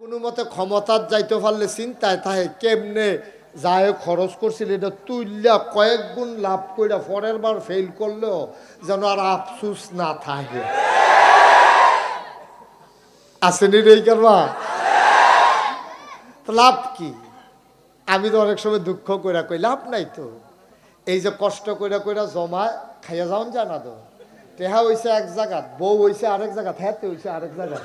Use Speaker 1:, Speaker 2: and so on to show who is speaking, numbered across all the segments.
Speaker 1: কোনো মতে ক্ষমতার যাইতে পারলে চিন্তায় তাহে কেমনে যায় খরচ করছিল এটা তুললা কয়েক গুণ লাভ করে পরের বার ফেল করলেও যেন আর আফসুস না থাকে। আসেনি রে করবা লাভ কি? আমি তো অনেক সময় দুঃখ কইরা কই লাভ নাই তো। এই যে কষ্ট কইরা কইরা জমা খাইয়া যাওন যায় না তো। টেহা হইছে এক জায়গাত, বউ হইছে আরেক জায়গাত, হ্যাঁ হইছে আরেক জায়গাত।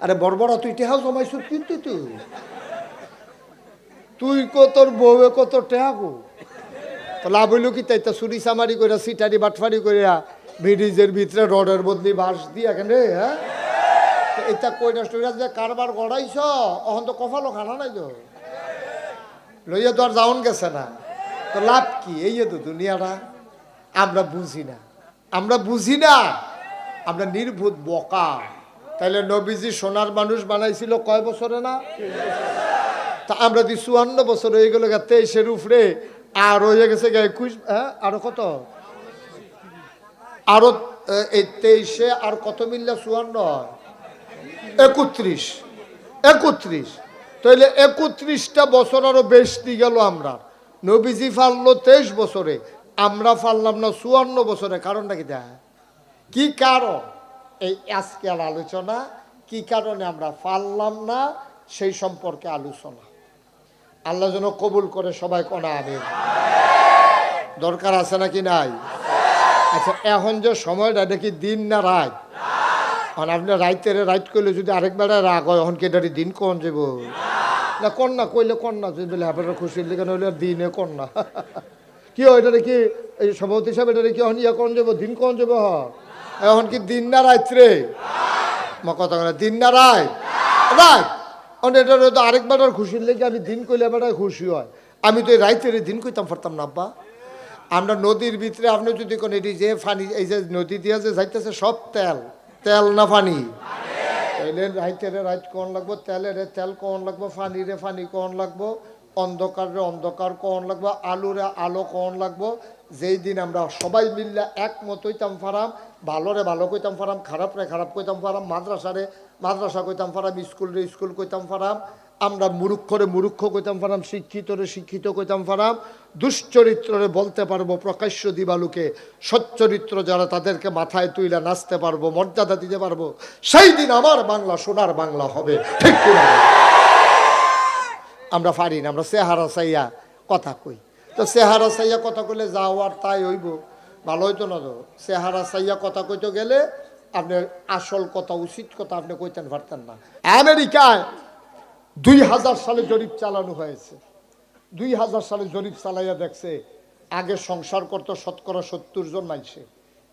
Speaker 1: আরে বড় তুই টেহা জমাইছ কিন্তু তুই তোর বউয়ে কত টেহা গো। তো লাভ হইল কি তাই? তা চুরি চামারি কইরা সিটারি বাটফারি কইরা ব্রিজের ভিতরে রডের বদলি বাঁশ দিয়া কেন রে? হ্যাঁ এটা কইরা টইরা যে কারবার গড়াইছ অহন তো কফালো খানা নাই তো, লইয়া তো আর যাওন গেছে না। তো লাভ কি? এই তো দুনিয়াটা আমরা বুঝি না, আমরা বুঝি না, আমরা নির্ভুত বোকা। তাইলে নবীজি সোনার মানুষ বানাইছিল কয় বছরে না? তা আমরা দি 54 বছর হয়ে গেল, 23-এর উপরে আর হয়ে গেছে 21। হ্যাঁ আরো কত? আরো এই 23-এ আর কত মিললে 54? 31। তাইলে 31টা বছর আরো বেশি গেল। আমরা নবীজি ফাললো 23 বছরে, আমরা ফাললাম না 54 বছরে। কারণটা কি? কি কারণ? এই আজকাল আলোচনা কি কারণে আমরা ফাললাম না সেই সম্পর্কে আলোচনা। আল্লাহ যেন কবুল করে সবাই কোনা আমিন। দরকার আছে নাকি নাই? আচ্ছা এখন যে সময়টা দেখি দিন না রাত, আর আপনি রাইতের রাইট করলে যদি আরেকবার রাগ হয় এখন কেটারি দিন কোন যাব না কন্যা কইলে কন্যা যদি বলে আপনার খুশির লিখে হইলে দিনে কন্যা কি হয় এটা কি? এই সভাপতি সাহেব এটা কি এখন ইয়া কোন যাব দিন কোন যাব? এখন কি দিন না রাত রে? মা কথা বলে দিন না রাত? রাত। এটা তো আরেকবার খুশির লেগে আমি দিন কইলে এবার খুশি হয়। আমি তো এই রাইতের দিন কইতাম পারতাম না আব্বা। আমরা নদীর ভিতরে আপনি যদি কোন এটি যে পানি এই যে নদী দিয়ে যে যাইতেছে সব তেল, তেল না পানি? তাইলে রাইতেরে রাইত কোন লাগবো, তেলেরে তেল কোন লাগবো, পানিরে পানি কোন লাগবো, অন্ধকারে অন্ধকার কোন লাগবো, আলোরে আলো কোন লাগবো। যেই দিন আমরা সবাই মিললে একমত হইতাম পারাম, ভালোরে ভালো কইতাম পারাম, খারাপরে খারাপ কইতাম পারাম, মাদ্রাসারে মাদ্রাসা কইতাম পারাম, স্কুলরে স্কুল কইতাম পারাম, আমরা মুরুক্ষরে মুরুক্ষ কইতাম পারাম, শিক্ষিতরে শিক্ষিত কইতাম পারাম, দুশ্চরিত্ররে বলতে পারবো প্রকাশ্য দিবালুকে, সচ্চরিত্র যারা তাদেরকে মাথায় তুইলা নাচতে পারবো, মর্যাদা দিতে পারবো। সেই দিন আমার বাংলা সোনার বাংলা হবে, ঠিক কিনা? আমরা পারি না, আমরা চেহারা চাইয়া কথা কই। তো চেহারা চাইয়া কথা কইলে যাও আর তাই হইব, ভালো হইতো না তো। চেহারা চাইয়া কথা কইতে গেলে আপনার আসল কথা উচিত কথা আপনি কইতেন পারতেন না। আমেরিকায় 2000 সালে জরিপ চালানো হয়েছে। 2000 সালে জরিপ চালাইয়া দেখছে আগে সংসার করতো শতকরা 70 জন মানুষে,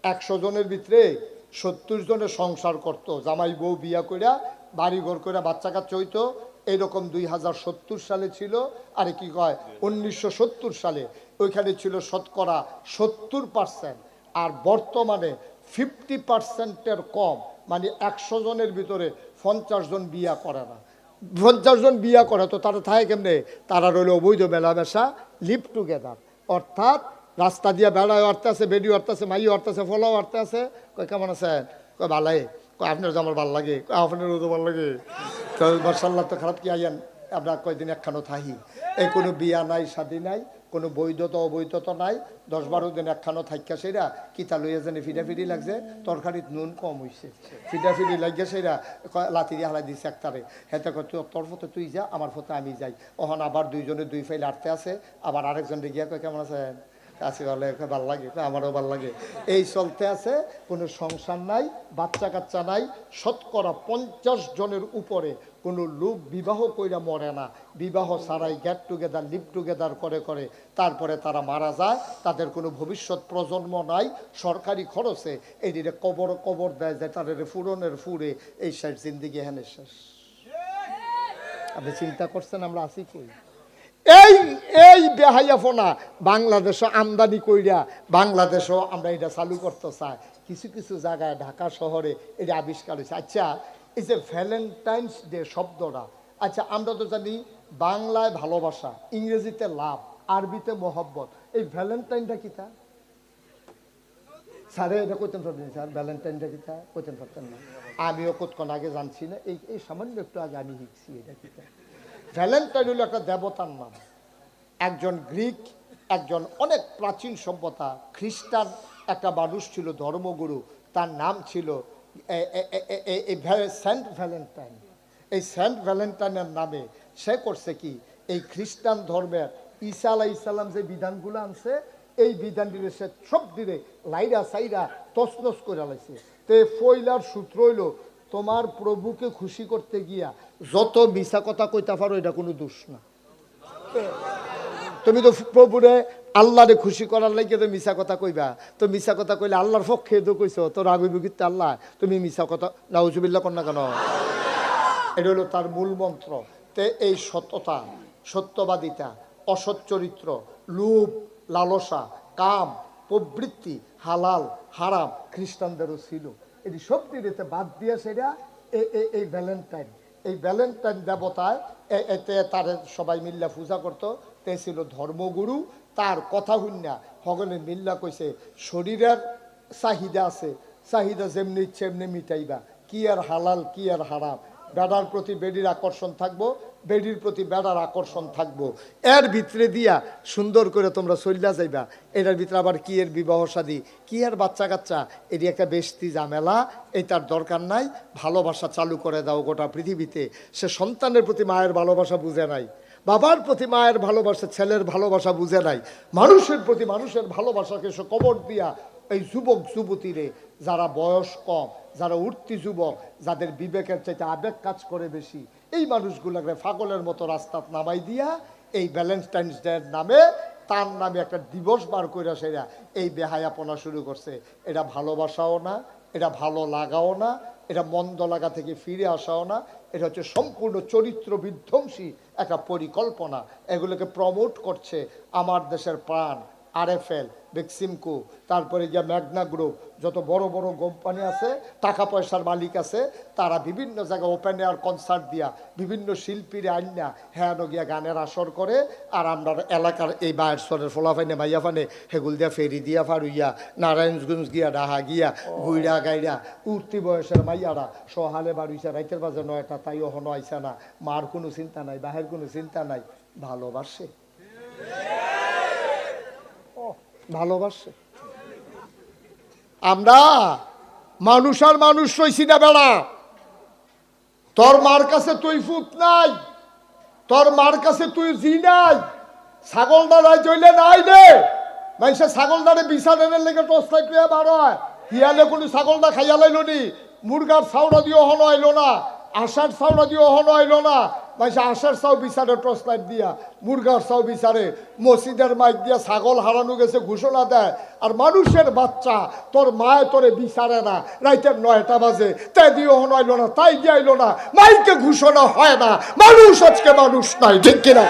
Speaker 1: 100 জনের ভিতরে 70 জনের সংসার করতো, জামাই বউ বিয়া কইরা বাড়ি ঘর কইরা বাচ্চা কাচ্চা হইতো। এইরকম 2070 সালে ছিল। আরে কি কয় 1970 সালে ওইখানে ছিল শতকরা 70%। আর বর্তমানে 50%-এর কম, মানে 100 জনের ভিতরে 50 জন বিয়া করে না। 50 জন বিয়া করে তো তারা থাকে কেমনে? তারা রইল অবৈধ মেলামেশা, লিভ টুগেদার, অর্থাৎ রাস্তা দিয়ে বেড়ায় অর্থে আছে, বেডি অর্থে আছে, মাই অর্থে আছে, ফলাও অর্থে আছে। কয় কেমন আছেন? কয় ভালাই। কয় আপনার তো আমার ভাল লাগে। আপনারও তো ভাল লাগে। তো মার্শাল্লাহ তো খারাপ কি আইয়ান আমরা কয়দিন একখানো থাকি। এই কোনো বিয়া নাই, শাদী নাই, কোনো বৈধতা অবৈধতা নাই, 10-12 দিন একখানো থাইকা সেরা কিতা লইয়া জানি ফিডাফিডি লাগছে, তরকারিত নুন কম হইছে, ফিডাফিডি লাগিয়া সেরা লাথি দিয়ে হালাই দিছে একটারে। হেতে কয় তোর ফতে তুই যা, আমার ফতে আমি যাই। ওখানে আবার দুইজনে দুই ফাইল আটতে আছে, আবার আরেকজন গিয়া কয় কেমন আছেন? কাছে ভালো, ভাল লাগে, আমারও ভাল লাগে। এই চলতে আছে, কোনো সংসার নাই, বাচ্চা কাচ্চা নাই। শতকরা 50 জনের উপরে কোনো লোক বিবাহ কইরা মরে না, বিবাহ ছাড়াই গেট টুগেদার লিভ টুগেদার করে করে তারপরে তারা মারা যায়। তাদের কোনো ভবিষ্যৎ প্রজন্ম নাই। সরকারি খরচে এদিকে কবর কবর দেয় যায়, তাদের ফুরনের ফুরে এই সাইড জিন্দিগি হেনে শেষ। আপনি চিন্তা করছেন আমরা আসি কই? এই এই বেহাইয়াফোনা বাংলাদেশও আমদানি কইরা বাংলাদেশও আমরা এটা চালু করতে চাই। কিছু কিছু জায়গায় ঢাকা শহরে এটা আবিষ্কার হয়েছে। আচ্ছা এই যে ভ্যালেন্টাইন্স ডে শব্দটা, আচ্ছা আমরা তো জানি বাংলায় ভালোবাসা, ইংরেজিতে লাভ, আরবিতে মোহব্বত। এই ভ্যালেন্টাইনটা কিতা? স্যারে এটা কইতেন পারবেন স্যার? ভ্যালেন্টাইনটা কিতা কইতেন পারতেন না? আমিও কতক্ষণ আগে জানছি না, এই এই সামান্য একটু আগে আমি শিখছি এটা কি। ভ্যালেন্টাইন হলো একটা দেবতার নাম, একজন গ্রিক, একজন অনেক প্রাচীন সভ্যতা খ্রিস্টান একটা মানুষ ছিল, ধর্মগুরু, তার নাম ছিল সেন্ট ভ্যালেন্টাইন। এই সেন্ট ভ্যালেন্টাইনের নামে সে করছে কি, এই খ্রিস্টান ধর্মের ঈসা আলাইহিস সালাম যে বিধানগুলো আনছে, এই বিধান দিলে সে সব দিলে লাইরা সাইরা তছনছ করে লাইছে। তে ফইলার সূত্র হইল, তোমার প্রভুকে খুশি করতে গিয়া যত মিছা কথা কইতা পারো এটা কোনো দোষ না। তুমি তো প্রভুরে আল্লাহরে খুশি করার লাগে তো মিছা কথা কইবা, তো মিছা কথা কইলে আল্লাহর পক্ষে তো কইছো, তোর আবির্ভূত আল্লাহ, তুমি মিছা কথা নাউজুবিল্লাহ কর না কেন? এটা হলো তার মূল মন্ত্র। তে এই সততা, সত্যবাদিতা, অসৎ চরিত্র, লোভ, লালসা, কাম, প্রবৃত্তি, হালাল হারাম খ্রিস্টানদেরও ছিল। এটি সব দিতে বাদ দিয়ে সেটা এই ভ্যালেন্টাইন, এই ভ্যালেন্টাইন দেবতায় এতে তার সবাই মিল্লা পূজা করতো। তে ছিল ধর্মগুরু। তার কথা শুনিয়া সকলে মিল্লা কইছে, শরীরের চাহিদা আছে, চাহিদা যেমনি ইচ্ছে এমনি মিটাইবা, কি আর হালাল কি আর হারাম, বেড়ার প্রতি বেডির আকর্ষণ থাকবো, বেডির প্রতি বেড়ার আকর্ষণ থাকবো, এর ভিতরে দিয়া সুন্দর করে তোমরা চলিয়া যাইবা। এটার ভিতরে আবার কি এর বিবাহ শাদী, কি আর বাচ্চা কাচ্চা, এটি একটা বেশতি ঝামেলা, এটার দরকার নাই। ভালোবাসা চালু করে দাও গোটা পৃথিবীতে। সে সন্তানের প্রতি মায়ের ভালোবাসা বুঝে নাই, বাবার প্রতি মায়ের ভালোবাসা, ছেলের ভালোবাসা বুঝে নাই, মানুষের প্রতি মানুষের ভালোবাসাকে সে কবর দিয়া এই যুবক যুবতীরে, যারা বয়স কম, যারা উঠতি যুবক, যাদের বিবেকের চাইতে আবেগ কাজ করে বেশি, এই মানুষগুলোকে পাগলের মতো রাস্তা নামাই দিয়া এই ভ্যালেন্টাইন্স ডের নামে, তার নামে একটা দিবস বার করে সেরা এই বেহায়াপনা শুরু করছে। এটা ভালোবাসাও না, এটা ভালো লাগাও না, এটা মন্দ লাগা থেকে ফিরে আসাও না, এটা হচ্ছে সম্পূর্ণ চরিত্র বিধ্বংসী একটা পরিকল্পনা। এগুলোকে প্রমোট করছে আমার দেশের প্রাণ RFL, বেক্সিমকো, তারপরে গিয়া ম্যাগনা গ্রুপ, যত বড় বড় কোম্পানি আছে, টাকা পয়সার মালিক আছে, তারা বিভিন্ন জায়গায় ওপেন এয়ার কনসার্ট দিয়া বিভিন্ন শিল্পীরে আইনা হ্যাঁ গিয়া গানের আসর করে। আর আমরা এলাকার এই বায়েরসরের ফোলাফাইনে মাইয়াফানে হেগুল দিয়া ফেরি দিয়া ফারুইয়া নারায়ণগঞ্জ গিয়া ডাহা গিয়া গুইড়া গাইড়া উঠতি বয়সের মাইয়ারা সহালে বাড়ুইছে রাইতের বাজে 9টা, তাই ওহনো আইসা না, মার কোনো চিন্তা নাই, বাহের কোনো চিন্তা নাই, ভালোবাসে, ভালোবাসে। আমরা মানুষ আর মানুষ রইছি না বেড়া। তোর মার কাছে তুই ফুট নাই, তোর মার কাছে তুই জি নাই, ছাগল দাঁড়ায় চলে নাই রে মানুষের ছাগল দাঁড়ে বিছানের লেগে টস লাইট বার হয়, হিয়ালে কোনো ছাগলটা খাইয়া লাইল নি, মুরগার ছাউড়া দিয়ে হনো আইলো না, আষাঢ় ছাউড়া দিয়ে হনো আইলো না, মানুষ আষাঢ় চাও বিচারে টর্চ লাইট দিয়া, মুরগার চাও বিচারে, মসজিদের মাইক দিয়া ছাগল হারানো গেছে ঘোষণা দেয়। আর মানুষের বাচ্চা তোর মায় তোরে বিচারে না, রাইতের 9টা বাজে, তাই দিয়ে হনো আইলো না, তাই দিয়ে আইলো না, মাইকে ঘোষণা হয় না, মানুষ আজকে মানুষ নাই, ঠিক কিনা?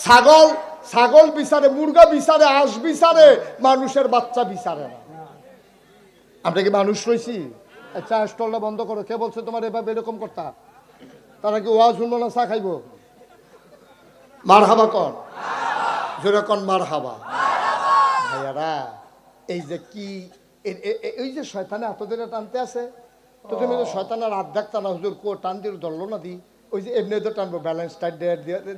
Speaker 1: ছাগল ছাগল বিচারে, মুরগা বিচারে, হাঁস বিচারে, মানুষের বাচ্চা বিচারে না। আমরা কি মানুষ রয়েছি? চা স্টলটা বন্ধ করো। কে বলছে তোমার এভাবে এরকম করতা? তারা কি ওয়াজ শুনবো না চা খাইবো? মার হাবা কর, জোরে কন মার হাবা। ভাইয়ারা, এই যে কি এই যে শয়তানে এতদিনে টানতে আছে, তো তুমি তো শয়তানের রাত দেখতা না, হুজুর কো টান দিয়ে ধরলো না দি, ওই যে এমনি তো টানবো, ব্যালেন্স টাইট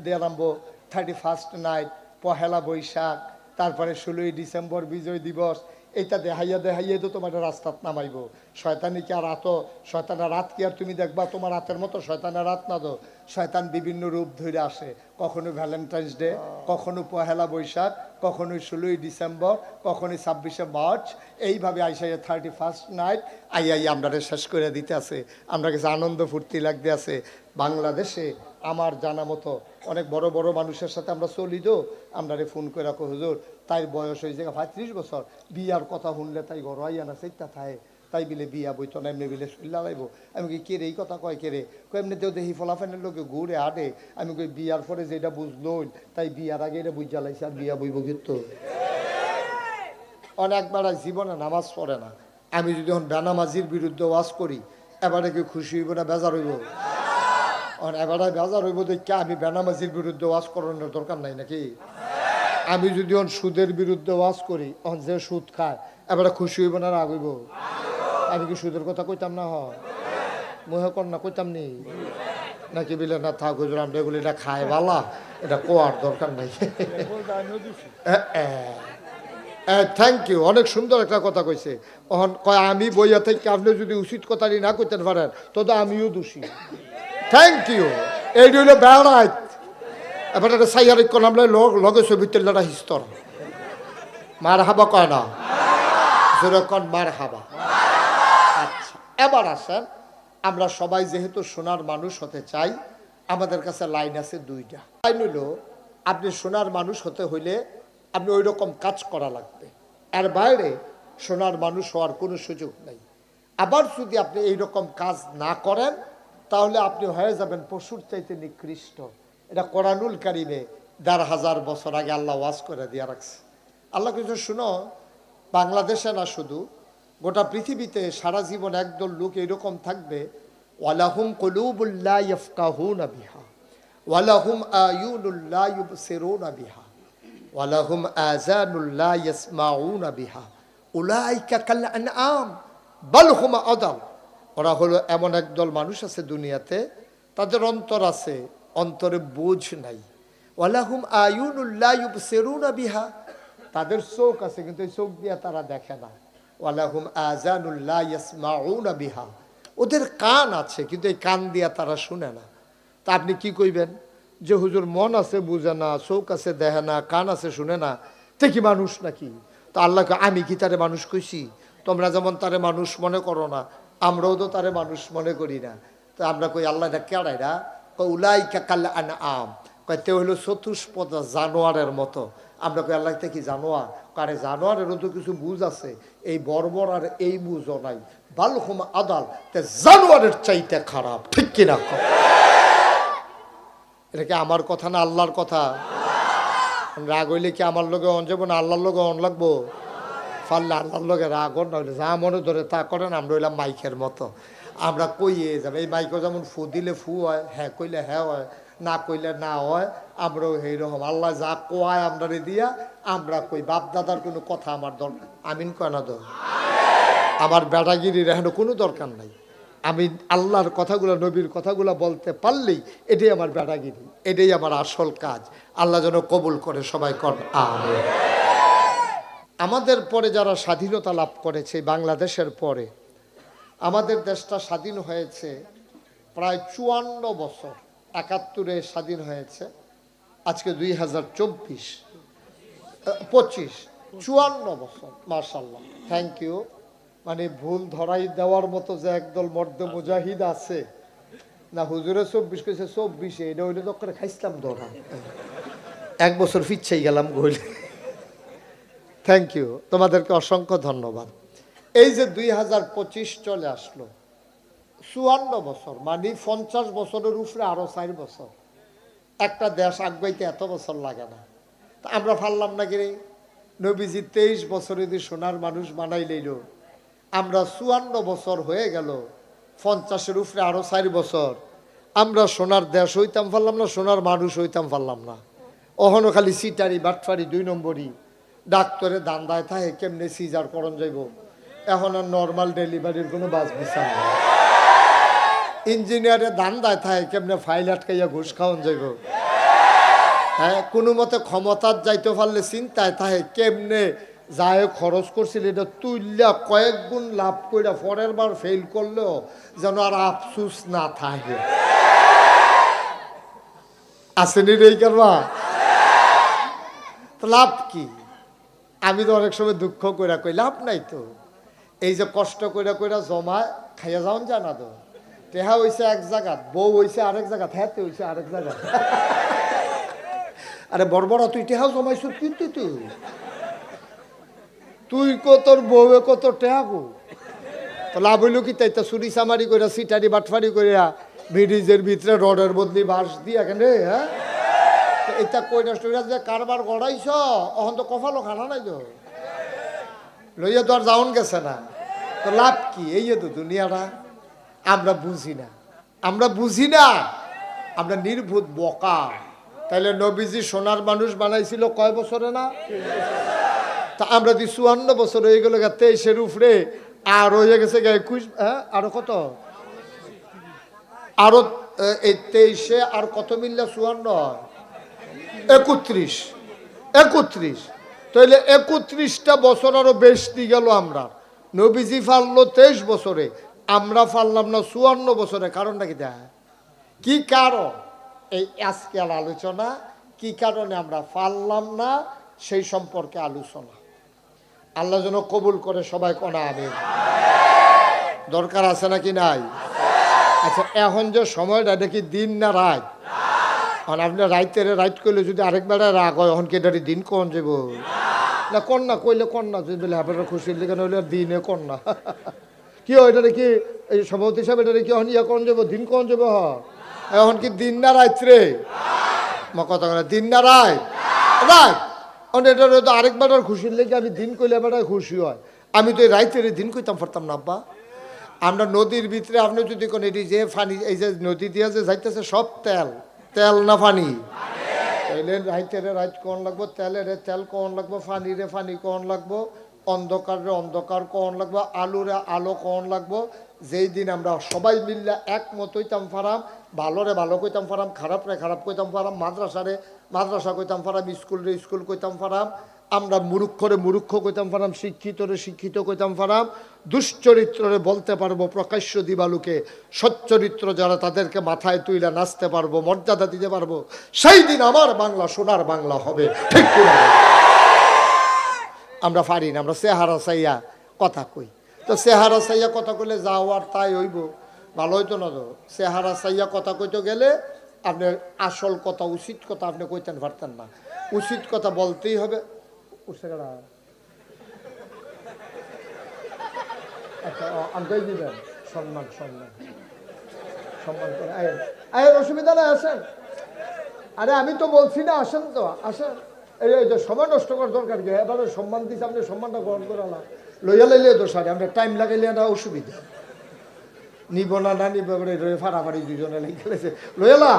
Speaker 1: দিয়ে নামবো, 31st নাইট, পহেলা বৈশাখ, তারপরে 16ই ডিসেম্বর বিজয় দিবস, এইটা দেখাইয়া দেখাইয়া তো তোমার রাস্তাত নামাইব। শয়তানি কি আর রাত, শয়তানের রাত কি আর তুমি দেখবা তোমার রাতের মতো? শয়তানের রাত না তো, শয়তান বিভিন্ন রূপ ধরে আসে, কখনো ভ্যালেন্টাইন্স ডে, কখনো পহেলা বৈশাখ, কখনো 16ই ডিসেম্বর, কখনো 26শে মার্চ, এইভাবে আইসাইয়া 31st নাইট আই আমরা শেষ করে দিতে আছে। আমরা কাছে আনন্দ ফুর্তি লাগতে আছে। বাংলাদেশে আমার জানা মতো অনেক বড় বড় মানুষের সাথে আমরা চলি, তো আমরা ফোন করে রাখো, হুজুর তাই বয়স হয়ে যায় 35 বছর, বিয়ার কথা শুনলে তাই গড়াইয়া না সেইটা থায়, তাই বিলে বিয়া বইতো না, এমনি বিলে শরীর লাগাইব। আমি কি কে রে এই কথা কয়, কে রে কয় এমনি দেও দেখি ফলাফানের লোকে ঘুরে আটে। আমি কই বিয়ার পরে যেটা বুঝলো, তাই বিয়ার আগে এটা বুঝা লাইছে, আর বিয়া বইব কিন্তু অনেকবার জীবনে নামাজ পড়ে না। আমি যদি এখন বেনামাজির বিরুদ্ধে ওয়াজ করি, এবারে কি খুশি হইব না বেজার হইব? এবারে বেজার হইব দেখে আমি বেনামাজির বিরুদ্ধে ওয়াজ করানোর দরকার নাই নাকি? আমি যদি সুদের বিরুদ্ধে ওয়াজ করি যে সুদ খায় এবারে খুশি হইব না রাগ হইব? আমি কি সুদের কথা কইতাম না? হয় মুহে কর না কইতাম নি নাকি বিলে না থাক হুজুর আমরা এগুলি এটা খায় বালা, এটা কোয়ার দরকার নাই। থ্যাংক ইউ, অনেক সুন্দর একটা কথা কইছে। কয় আমি বইয়া থেকে আপনি যদি উচিত কথাটি না করতে পারেন তো আমিও দোষী। Thank you. এইটি হইল বেড়াইত। এবার একটা সাইয়ার নামলে লগে ছবি তেলাটা হিস্তর মার হাবা কয় না যেরকম মার হাবা। আচ্ছা, এবার আসেন, আমরা সবাই যেহেতু সোনার মানুষ হতে চাই, আমাদের কাছে লাইন আছে দুইটা। লাইন হইল আপনি সোনার মানুষ হতে হইলে আপনি ওই রকম কাজ করা লাগবে, এর বাইরে সোনার মানুষ হওয়ার কোনো সুযোগ নেই। আবার যদি আপনি এই রকম কাজ না করেন তাহলে আপনি হয়ে যাবেন পশুর চাইতে নিকৃষ্ট। এটা কোরআনুল কারিমে ১,৫০০ বছর আগে আল্লাহ ওয়াজ করে দিয়ে রাখছে। আল্লাহ কিছু শুনো, বাংলাদেশে না শুধু গোটা পৃথিবীতে সারা জীবন একদল লোক এইরকম থাকবে, ওয়ালাহুম কুলুবুল লা ইয়াফকাহুনা বিহা ওয়ালাহুম আয়ুনুল লা ইউবসিরুনা বিহা ওয়ালাহুম আযানুল লা ইয়াসমাউনা বিহা উলাইকা কাল আনআম বাল হুম আদাল। ওরা হলো এমন একদল মানুষ আছে দুনিয়াতে, তাদের অন্তর আছে, অন্তরে বোঝ নাই। ওয়ালাহুম আয়ুনুল লা ইউবসিরুনা বিহা, তাদের চোখ আছে কিন্তু এই চোখ দিয়ে তারা দেখে না। ওয়ালাহুম আযানুল লা ইয়াসমাউনা বিহা, ওদের কান আছে কিন্তু এই কান দিয়া তারা শুনে না। তা আপনি কি কইবেন যে হুজুর মন আছে বুঝে না, চোখ আছে দেখে না, কান আছে শুনে না, তে কি মানুষ নাকি? তো আল্লাহকে আমি কি তারে মানুষ কইছি? তোমরা যেমন তারে মানুষ মনে করো না, আমরাও তো তারে মানুষ মনে করি না। তো আমরা কই আল্লাহ এটা কেড়াইরা উলাইকা কাল আনআম, কইতে হইলো চতুষ্পদ জানোয়ারের মতো। আমরা কই আল্লাহ কি জানোয়ার? কারে জানোয়ারেরও তো কিছু বুঝ আছে, এই বর্বর আর এই বুঝও নাই। বাল হুম আদাল, তে জানোয়ারের চাইতে খারাপ, ঠিক কিনা? এটা কি আমার কথা না আল্লাহর কথা? রাগ হইলে কি আমার লগে অন যাবো না আল্লাহর লগে অন লাগবো? পারলে আল্লাহর লগে রাগ অন নইলে যা মনে ধরে তা করেন। আমরা হইলাম মাইকের মতো, আমরা কইয়ে যাবে। এই মাইকও যেমন ফু দিলে ফু হয়, হ্যাঁ কইলে হ্যাঁ হয়, না কইলে না হয়। আমরাও এইরকম, আল্লাহ যা কোয়ায় আমরা দিয়া আমরা কই। বাপ দাদার কোনো কথা আমার দরকার, আমিন কয় না তো? আমার বেড়াগিরির এখন কোনো দরকার নাই। আমি আল্লাহর কথাগুলো, নবীর কথাগুলো বলতে পারলেই এটাই আমার বেড়াগিরি, এটাই আমার আসল কাজ। আল্লাহ যেন কবুল করে, সবাই কর আমিন। আমাদের পরে যারা স্বাধীনতা লাভ করেছে, বাংলাদেশের পরে আমাদের দেশটা স্বাধীন হয়েছে প্রায় ৫৪ বছর। ৭১-এ স্বাধীন হয়েছে, আজকে ২০২৪, ২৫, ৫৪ বছর। মাশাআল্লাহ, থ্যাংক ইউ। মানে ভুল ধরাই দেওয়ার মতো যে একদল মর্দ মুজাহিদ আছে না, হুজুরে ২৪ কইছে, ২৪-এ এটা হইলে তো করে খাইছিলাম ধরা, ১ বছর ফিরছেই গেলাম গইলে। থ্যাংক ইউ, তোমাদেরকে অসংখ্য ধন্যবাদ। এই যে ২০২৫ চলে আসলো, ৫৪ বছর, মানে ৫০ বছরের উপরে আরো ৪ বছর। একটা দেশ আগাইতে এত বছর লাগে না। তা আমরা পারলাম না কি রে? নবীজি ২৩ বছরে যদি সোনার মানুষ বানাই লইল, আমরা ৫৪ বছর হয়ে গেল, ৫০-এর উপরে আরো ৪ বছর, আমরা সোনার দেশ হইতাম পারলাম না, সোনার মানুষ হইতাম পারলাম না। অহনো খালি সিটারি বাটফারি ২ নম্বরই। ডাক্তারে দান্দায় থাকে কেমনে সিজার করণ যাইব, এখন আর নর্মাল ডেলিভারির কোনো বাস বিচার নেই। ইঞ্জিনিয়ারে দান্দায় থাকে কেমনে ফাইল আটকাইয়া ঘুষ খাওয়ান যাইব। হ্যাঁ, কোনো মতে ক্ষমতার যাইতে পারলে চিন্তায় থাকে কেমনে যায় খরচ করছিল এটা তুললা কয়েক গুণ লাভ কইরা পরের বার ফেল করলেও যেন আর আফসুস না থাকে। আসেনি রে কারবা? লাভ কি? আমি তো অনেক সময় দুঃখ কইরা কই লাভ নাই তো। এই যে কষ্ট কইরা কইরা জমা খাইয়া যাওন জানা তো, টেহা হইছে এক জায়গা, বউ হইছে আরেক জায়গা, হ্যাতে হইছে আরেক জায়গা। আরে বড় তুই টেহাও জমাইছ কিন্তু তুই তোর বউয়ে কত টেহা গো, তো লাভ হইল কি? তাই তো চুরি চামারি কইরা সিটারি বাটফারি কইরা ব্রিজের ভিতরে রডের বদলি বাঁশ দিয়া কেন? হ্যাঁ, এটা কইরা টইরা যে কারবার গড়াইছ, অহন তো কপালও খানা নাই তো, লইয়া তো আর যাওন গেছে না, তো লাভ কি? এই তো দুনিয়াটা আমরা বুঝি না, আমরা বুঝি না, আমরা নির্ভুত বোকা। তাইলে নবীজি সোনার মানুষ বানাইছিল কয় বছরে না? তা আমরা দি 54 বছর হয়ে গেল, 23-এর উপরে আর হয়ে গেছে 21, হ্যাঁ আরো কত, আরো এই 23-এ আর কত মিললে 54 31, 31। তাইলে 31টা বছর আরো বেশি গেল। আমরা নবীজি ফাললো 23 বছরে, আমরা ফাললাম না 54 বছরে। কারণটা কি দেয়? কি কারণ? এই আজকাল আলোচনা কি কারণে আমরা ফাললাম না সেই সম্পর্কে আলোচনা। আল্লাহ যেন কবুল করে, সবাই কোনা আমিন। দরকার আছে নাকি নাই? আচ্ছা, এখন যে সময়টা, এটা কি দিন না রাত? এখন আপনি রাইতের রাইত করলে যদি আরেকবার রাগ হয়, এখন কি এটা দিন কোন যাব না? কন্যা কইলে কন্যা যদি বলে আপনারা খুশির দিকে নইলে দিনে কন্যা কি হয়? এটা কি এই সভাপতি সাহেব, এটা কি এখন ইয়া কোন যাব, দিন কোন যাব? এখন কি দিন না রাত রে? মা কথা বলে দিন না রাত? রাত। এটা তো আরেকবার খুশির লেগে আমি দিন কইলে এবার খুশি হয়। আমি তো এই রাইতের দিন কইতাম পারতাম না আব্বা। আমরা নদীর ভিতরে আপনি যদি কোন এটি যে পানি, এই যে নদী দিয়ে যে যাইতেছে সব তেল, তেল না পানি? তাইলে রাইতের রাইত কোন লাগবো, তেলের তেল কোন লাগবো, পানিরে পানি কোন লাগবো, অন্ধকারে অন্ধকার কোন লাগবো, আলোরে আলো কোন লাগবো। যেই দিন আমরা সবাই মিললে একমত হইতাম পারাম, ভালোরে ভালো কইতাম পারাম, খারাপরে খারাপ কইতাম পারাম, মাদ্রাসারে মাদ্রাসা কইতাম পারাম, স্কুলরে স্কুল কইতাম পারাম, আমরা মুরুক্ষরে মুরুক্ষ কইতাম পারাম, শিক্ষিতরে শিক্ষিত কইতাম পারাম, দুশ্চরিত্ররে বলতে পারবো প্রকাশ্য দিবালুকে, সচ্চরিত্র যারা তাদেরকে মাথায় তুইলা নাচতে পারবো, মর্যাদা দিতে পারবো। সেই দিন আমার বাংলা সোনার বাংলা হবে, ঠিক কিনা? আমরা পারি না, আমরা চেহারা চাইয়া কথা কই। তো চেহারা চাইয়া কথা কইলে যা হওয়ার তাই হইব, ভালো হইতো না তো? চেহারা চাইয়া কথা কইতে গেলে আপনার আসল কথা, উচিত কথা আপনি কইতেন পারতেন না। উচিত কথা বলতেই হবে। আচ্ছা, আনতেই দিবেন, সম্মান সম্মান সম্মান করে আয়েন। আয়েন, অসুবিধা নাই, আসেন। আরে আমি তো বলছি না, আসেন তো, আসেন। এই যে সময় নষ্ট করার দরকার কি? এবারে সম্মান দিচ্ছে, আপনি সম্মানটা গ্রহণ করে আলাম, লইয়া লাইলে তো সারি, আমরা টাইম লাগাইলে না অসুবিধা। নিব না না নিব, ফাড়াফাড়ি দুজনে লেগেছে, লইয়ালা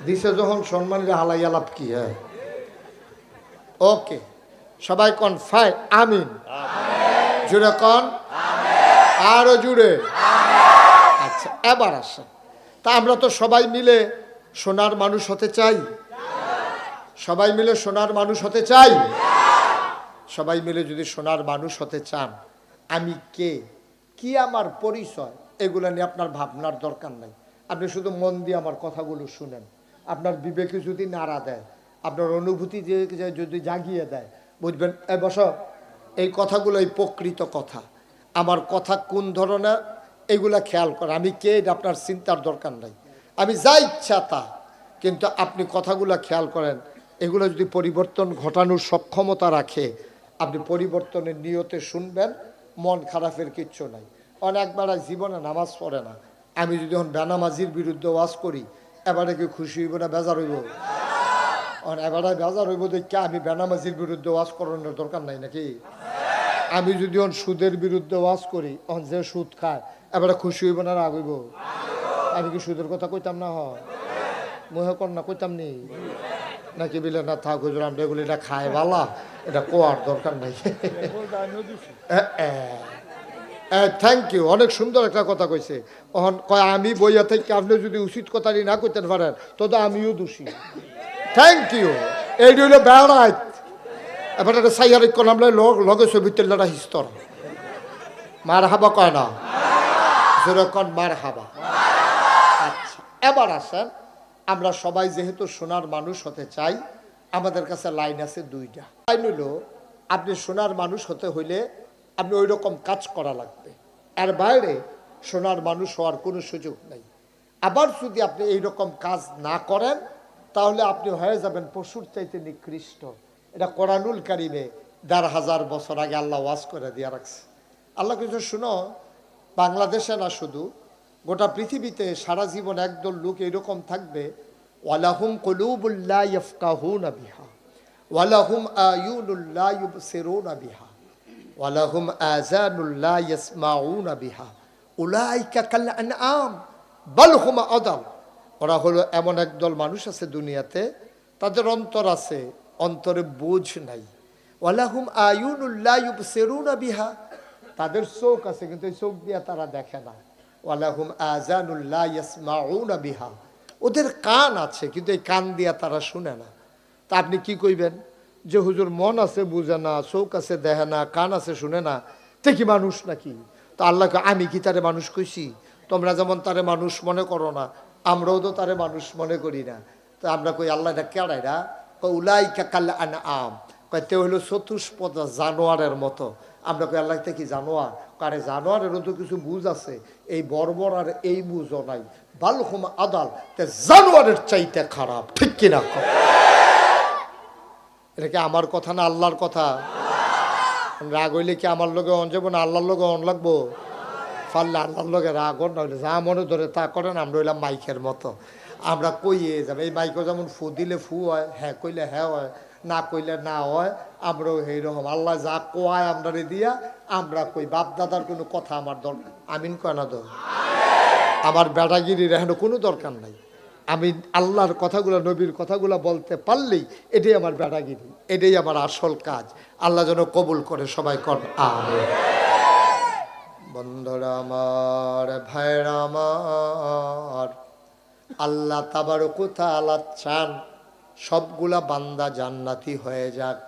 Speaker 1: দিছে যখন সম্মানের হালাই আলাপ কি? হ্যাঁ, ওকে, সবাই কন ফাই আমিন, জুড়ে কন, আরো জুড়ে। আচ্ছা, এবার আসেন। তা আমরা তো সবাই মিলে সোনার মানুষ হতে চাই, সবাই মিলে সোনার মানুষ হতে চাই। সবাই মিলে যদি সোনার মানুষ হতে চান, আমি কে, কি আমার পরিচয়, এগুলো নিয়ে আপনার ভাবনার দরকার নাই। আপনি শুধু মন দিয়ে আমার কথাগুলো শুনেন। আপনার বিবেকে যদি নাড়া দেয়, আপনার অনুভূতি যদি জাগিয়ে দেয়, বুঝবেন বস এই কথাগুলো এই প্রকৃত কথা। আমার কথা কোন ধরনের এগুলা খেয়াল করেন। আমি কে এটা আপনার চিন্তার দরকার নাই, আমি যা ইচ্ছা তা। কিন্তু আপনি কথাগুলো খেয়াল করেন, এগুলো যদি পরিবর্তন ঘটানোর সক্ষমতা রাখে, আপনি পরিবর্তনের নিয়তে শুনবেন, মন খারাপের কিচ্ছু নাই। অনেকবার জীবনে নামাজ পড়ে না, আমি যদি এখন বেনামাজির বিরুদ্ধে ওয়াজ করি, এবারে কি খুশি হইব না বেজার হইব? এবারে বেজার হইব দেখে আমি বেনামাজির বিরুদ্ধে ওয়াজ করানোর দরকার নাই নাকি? আমি যদি এখন সুদের বিরুদ্ধে ওয়াজ করি, এখন যে সুদ খায়, এবারে খুশি হইব না রাগ হইব? আমি কি সুদের কথা কইতাম না? হয় মুহে কর না কইতাম নি নাকি? বিলে না থাক হুজুর, আমরা এগুলো এটা খায় বালা, এটা কোয়ার দরকার নাই। থ্যাংক ইউ, অনেক সুন্দর একটা কথা কইছে। ওহন কয় আমি বইয়া থেকে আপনি যদি উচিত কথাটি না কইতে পারেন, তো আমিও দোষী। Thank you. এইটি হইল বেড়াইত। এবার একটা সাইয়ার নামলে লগে ছবি তেলটা হিস্তর মার হাবা কয় না, যেরকম মার হাবা। আচ্ছা, এবার আসেন, আমরা সবাই যেহেতু সোনার মানুষ হতে চাই, আমাদের কাছে লাইন আছে দুইটা। লাইন হইল, আপনি সোনার মানুষ হতে হইলে আপনি ওই রকম কাজ করা লাগবে, এর বাইরে সোনার মানুষ হওয়ার কোনো সুযোগ নেই। আবার যদি আপনি এই রকম কাজ না করেন, তাহলে আপনি হয়ে যাবেন পশুর চাইতে নিকৃষ্ট। এটা কোরআনুল কারিমে ১,৫০০ বছর আগে আল্লাহ ওয়াজ করে দিয়ে রাখছে। আল্লাহ কিছু শুনো, বাংলাদেশে না শুধু গোটা পৃথিবীতে সারা জীবন একদল লোক এরকম থাকবে, ওয়ালাহুম কুলুবুল লা ইয়াফকাহুনা বিহা ওয়ালাহুম আয়ুনুল লা ইউবসিরুনা বিহা ওয়ালাহুম আযানুল লা ইয়াসমাউনা বিহা উলাইকা কাল আনআম বাল হুম আদাল। ওরা হলো এমন একদল মানুষ আছে দুনিয়াতে, তাদের অন্তর আছে, অন্তরে বোঝ নাই। ওয়ালাহুম আয়ুনুল লা ইউবসিরুনা বিহা, তাদের চোখ আছে কিন্তু এই চোখ দিয়ে তারা দেখে না। ওয়ালাহুম আযানুল লা ইয়াসমাউনা বিহা, ওদের কান আছে কিন্তু এই কান দিয়া তারা শুনে না। তা আপনি কি কইবেন যে হুজুর মন আছে বুঝে না, চোখ আছে দেখে না, কান আছে শুনে না, তে কি মানুষ নাকি? তো আল্লাহকে আমি কি তারে মানুষ কইছি? তোমরা যেমন তারে মানুষ মনে করো না, আমরাও তো তারে মানুষ মনে করি না। তো আমরা কই আল্লাহ এটা কেড়াইরা? উলাইকা কাল আনআম, কইতে হইলো চতুষ্পদ জানোয়ারের মতো। আমরা কই আল্লাহ কি জানোয়ার? কারে জানোয়ারেরও তো কিছু বুঝ আছে, এই বর্বর আর এই বুঝও নাই। বালহুম আদাল, তে জানোয়ারের চাইতে খারাপ, ঠিক কিনা? এটা কি আমার কথা না আল্লাহর কথা? রাগ হইলে কি আমার লগে অন যাবো না আল্লাহর লগে অন লাগবো? পারলে আল্লাহর লগে রাগ অন না হইলে যা মনে ধরে তা করেন। আমরা হইলাম মাইকের মতো, আমরা কইয়ে যাবে। এই মাইকও যেমন ফু দিলে ফু হয়, হ্যাঁ কইলে হ্যাঁ হয়, না কইলে না হয়। আমরাও এইরকম আল্লাহ যা কোয়ায় আমরা দিয়া আমরা কই। বাপ দাদার কোনো কথা আমার দরকার, আমিন কয় না তো? আমার বেটাগিরির এখন কোনো দরকার নাই। আমি আল্লাহর কথাগুলো, নবীর কথাগুলো বলতে পারলেই এটাই আমার বেটাগিরি, এটাই আমার আসল কাজ। আল্লাহ যেন কবুল করে, সবাই কর আমিন। বন্ধুরা আমার, ভাইরা আমার, আল্লাহ তাবারক ওয়া তাআলা চান সবগুলা বান্দা জান্নাতি হয়ে যাক।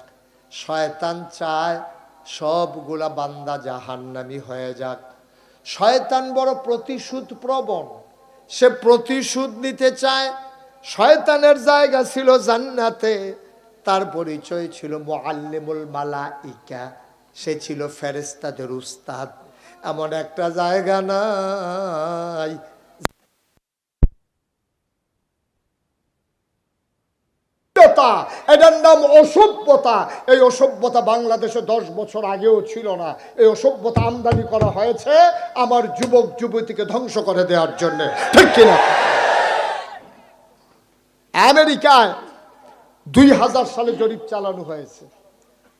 Speaker 1: শয়তান চায় সবগুলা বান্দা জাহান্নামী হয়ে যাক। শয়তান বড় প্রতিশোধ প্রবণ, সে প্রতিশোধ নিতে চায়। শয়তানের জায়গা ছিল জান্নাতে, তার পরিচয় ছিল মুআল্লিমুল মালাইকা, সে ছিল ফেরেশতাদের উস্তাদ। এমন একটা জায়গা নাই এটার নাম অসভ্যতা। এই অসভ্যতা বাংলাদেশে 10 বছর আগেও ছিল না। এই অসভ্যতা আমদানি করা হয়েছে আমার যুবক যুবতীকে ধ্বংস করে দেওয়ার জন্য, ঠিক কিনা? আমেরিকায় 2000 সালে জরিপ চালানো হয়েছে।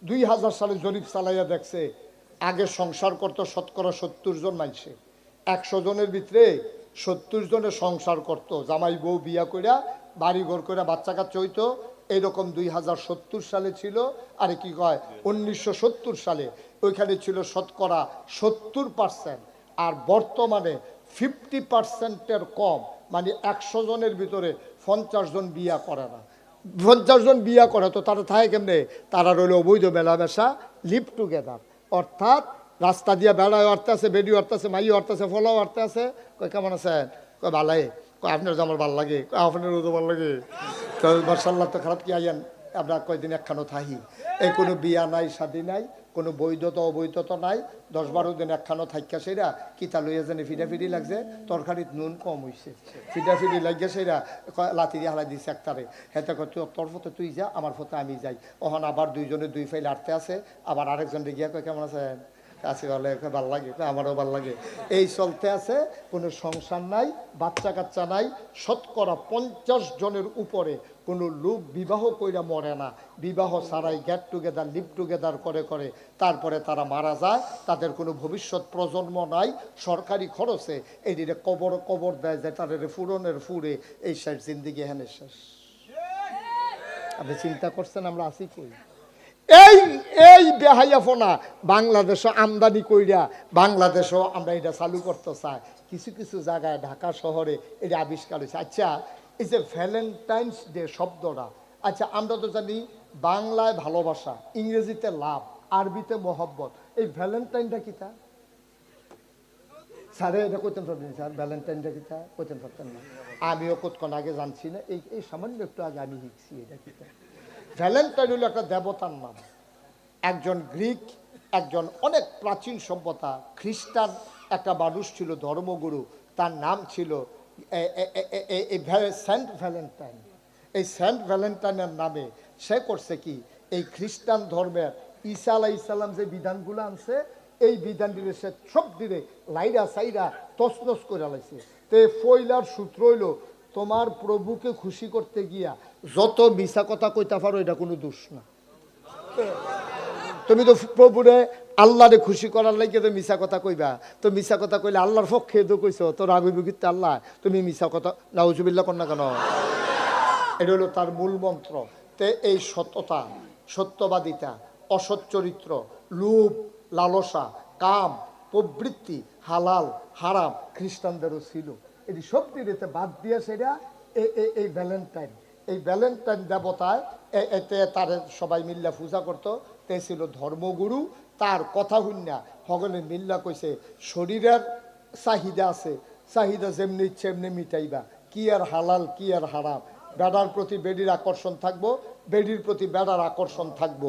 Speaker 1: 2000 সালে জরিপ চালাইয়া দেখছে আগে সংসার করতো শতকরা 70 জন মানুষে, 100 জনের ভিতরে 70 জনের সংসার করতো, জামাই বউ বিয়া কইরা বাড়ি ঘর কইরা বাচ্চা কাচ্চা হইতো। এইরকম 2070 সালে ছিল। আরে কি কয় 1970 সালে ওইখানে ছিল শতকরা 70%। আর বর্তমানে 50%-এর কম, মানে 100 জনের ভিতরে 50 জন বিয়া করে না। 50 জন বিয়া করে তো তারা থাকে কেমনে? তারা রইল অবৈধ মেলামেশা, লিভ টুগেদার। অর্থাৎ রাস্তা দিয়ে বেড়ায় অর্থে আছে, বেডি অর্থে আছে, মাই অর্থে আছে, ফলাও অর্থে আছে। কয় কেমন আছেন? কয় ভালাই। কয় আপনার তো আমার ভাল লাগে। কয় আপনারও তো ভাল লাগে। মাশাআল্লাহ, তো খারাপ কি আইয়ান আমরা কয়দিন একখানো থাহি। এই কোনো বিয়া নাই, শাদী নাই, কোনো বৈধতা অবৈধতা নাই। 10-12 দিন একখানো থাইকা সেরা কিতা লইয়া জানি ফিডাফিডি লাগছে, তরকারিত নুন কম হইছে, ফিডাফিডি লাগিয়া সেরা লাতি দিয়ে হালাই দিচ্ছে একটারে। হেতে কয় তোর ফতে তুই যা, আমার ফতে আমি যাই। ওখানে আবার দুইজনে দুই ফাইল আটতে আছে। আবার আরেকজন গিয়া কয় কেমন আছেন? আছে ভালো, ভাল লাগে, আমারও ভাল লাগে। এই চলতে আছে, কোনো সংসার নাই, বাচ্চা কাচ্চা নাই। শতকরা 50 জনের উপরে কোনো লোক বিবাহ কইরা মরে না। বিবাহ ছাড়াই গেট টুগেদার, লিভ টুগেদার করে করে তারপরে তারা মারা যায়। তাদের কোনো ভবিষ্যৎ প্রজন্ম নাই। সরকারি খরচে এদিকে কবর কবর দেয় যে তাদের ফুরনের ফুরে এই শেষ জিন্দিগি হেনে শেষ। আপনি চিন্তা করছেন আমরা আছি কই? এই এই বেহাইয়াফোনা বাংলাদেশও আমদানি কইরা বাংলাদেশও আমরা এটা চালু করতে চাই। কিছু কিছু জায়গায় ঢাকা শহরে এটা আবিষ্কার হয়েছে। আচ্ছা, এই যে ভ্যালেন্টাইন্স ডে শব্দটা, আচ্ছা আমরা তো জানি বাংলায় ভালোবাসা, ইংরেজিতে লাভ, আরবিতে মহব্বত। এই ভ্যালেন্টাইনটা কিতা? স্যারে এটা কইতেন পারবেন স্যার? ভ্যালেন্টাইনটা কিতা কইতেন পারতেন না? আমিও কতক্ষণ আগে জানছি না, এই সামান্য একটু আগে আমি শিখছি এটা কিতা। ভ্যালেন্টাইন হলো একটা দেবতার নাম। একজন গ্রিক, একজন অনেক প্রাচীন সভ্যতা খ্রিস্টান একটা মানুষ ছিল, ধর্মগুরু। তার নাম ছিল সেন্ট ভ্যালেন্টাইন। এই সেন্ট ভ্যালেন্টাইনের নামে সে করছে কি, এই খ্রিস্টান ধর্মের ঈসা আলাইহিস সালাম যে বিধানগুলো আনছে, এই বিধান দিলে সে সব দিলে লাইরা সাইরা তছনছ করে লাইছে। তো ফইলার সূত্র হইল, তোমার প্রভুকে খুশি করতে গিয়া যত মিছা কথা কইতে পারো এটা কোনো দোষ না। তুমি তো প্রভুরে আল্লাহরে খুশি করার লাগে তো মিছা কথা কইবা, তো মিছা কথা কইলে আল্লাহর পক্ষে তো কইছো, তোর আবির্ভূত আল্লাহ, তুমি মিছা কথা নাউজুবিল্লাহ কর না কেন? এটা হলো তার মূল মন্ত্র। তে এই সততা, সত্যবাদিতা, অসৎ চরিত্র, লোভ, লালসা, কাম, প্রবৃত্তি, হালাল হারাম খ্রিস্টানদেরও ছিল। এটি সব দিতে বাদ দিয়ে সেটা এই ভ্যালেন্টাইন, এই ভ্যালেন্টাইন দেবতায় এতে তার সবাই মিল্লা পূজা করতো। তে ছিল ধর্মগুরু। তার কথা শুনিয়া সকলে মিল্লা কইছে শরীরের চাহিদা আছে, চাহিদা যেমনি ইচ্ছে এমনি মিটাইবা, কি আর হালাল কি আর হারাম, বেড়ার প্রতি বেডির আকর্ষণ থাকবো, বেডির প্রতি বেড়ার আকর্ষণ থাকবো,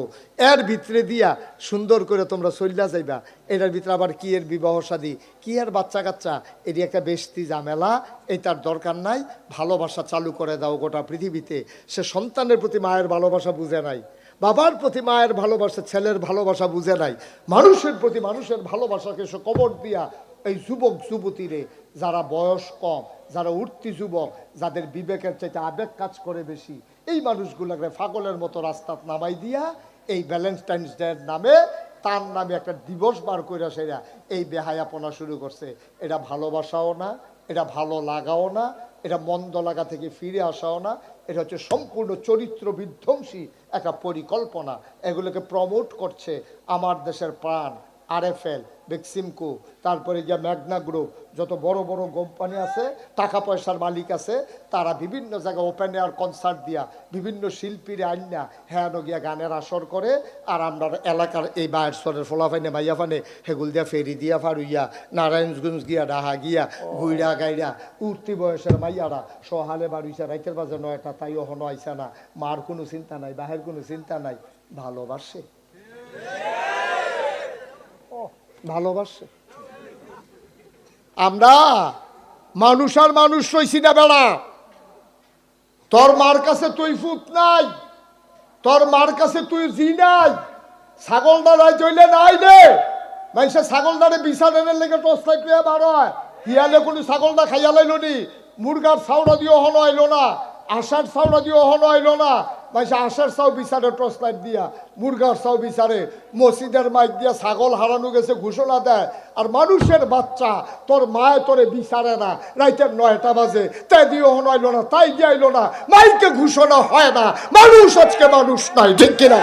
Speaker 1: এর ভিতরে দিয়া সুন্দর করে তোমরা চলিয়া যাইবা। এটার ভিতরে আবার কি এর বিবাহ শাদী, কি আর বাচ্চা কাচ্চা, এটি একটা বেশতি ঝামেলা, এটার দরকার নাই। ভালোবাসা চালু করে দাও গোটা পৃথিবীতে। সে সন্তানের প্রতি মায়ের ভালোবাসা বুঝে নাই, বাবার প্রতি মায়ের ভালোবাসা, ছেলের ভালোবাসা বুঝে নাই, মানুষের প্রতি মানুষের ভালোবাসাকে সে কবর দিয়া এই যুবক যুবতীরে, যারা বয়স কম, যারা উঠতি যুবক, যাদের বিবেকের চাইতে আবেগ কাজ করে বেশি, এই মানুষগুলোকে পাগলের মতো রাস্তা নামাই দিয়া এই ভ্যালেন্টাইন্স ডের নামে, তার নামে একটা দিবস বার করে সেরা এই বেহায়াপনা শুরু করছে। এটা ভালোবাসাও না, এটা ভালো লাগাও না, এটা মন্দ লাগা থেকে ফিরে আসাও না, এটা হচ্ছে সম্পূর্ণ চরিত্র বিধ্বংসী একটা পরিকল্পনা। এগুলোকে প্রমোট করছে আমার দেশের প্রাণ RFL, বেক্সিমকো, তারপরে গিয়া ম্যাগনা গ্রুপ, যত বড় বড় কোম্পানি আছে, টাকা পয়সার মালিক আছে, তারা বিভিন্ন জায়গায় ওপেন এয়ার কনসার্ট দিয়া বিভিন্ন শিল্পীরা আইনা হ্যাঁ গিয়া গানের আসর করে। আর আমরা এলাকার এই বায়েরসরের ফলাফাইনে মাইয়াফানে হেগুল দিয়া ফেরি দিয়া ফারুইয়া নারায়ণগঞ্জ গিয়া ডাহা গিয়া গুইরা গাইরা উঠতি বয়সের মাইয়ারা সহালে বাড়িছে রাইতের বাজে 9টা, তাই ওহনো আইসা না, মার কোনো চিন্তা নাই, বাহের কোনো চিন্তা নাই, ভালোবাসে, ভালোবাসে। আমরা মানুষ আর মানুষ রইছি না বেড়া। তোর মার কাছে তুই ফুট নাই, তোর মার কাছে তুই জি নাই, ছাগল দাঁড়ায় চলে নাই রে মানুষে ছাগল দাঁড়ে বিছানের লেগে টস লাইট বার হয়, হিয়ালে কোনো ছাগলটা খাইয়া লাইল নি, মুরগার ছাউড়া দিয়ে হনো আইলো না, আশার ছাউড়া দিয়ে হনো আইলো না, মানুষে আশার চাও বিচারে টর্চ লাইট দিয়া, মুরগার চাও বিচারে, মসজিদের মাইক দিয়া ছাগল হারানো গেছে ঘোষণা দেয়। আর মানুষের বাচ্চা তোর মায় তোরে বিচারে না, রাইতের 9টা বাজে, তাই দিয়ে হনো আইলো না, তাই দিয়ে আইলো না, মাইকে ঘোষণা হয় না, মানুষ আজকে মানুষ নাই, ঠিক কিনা?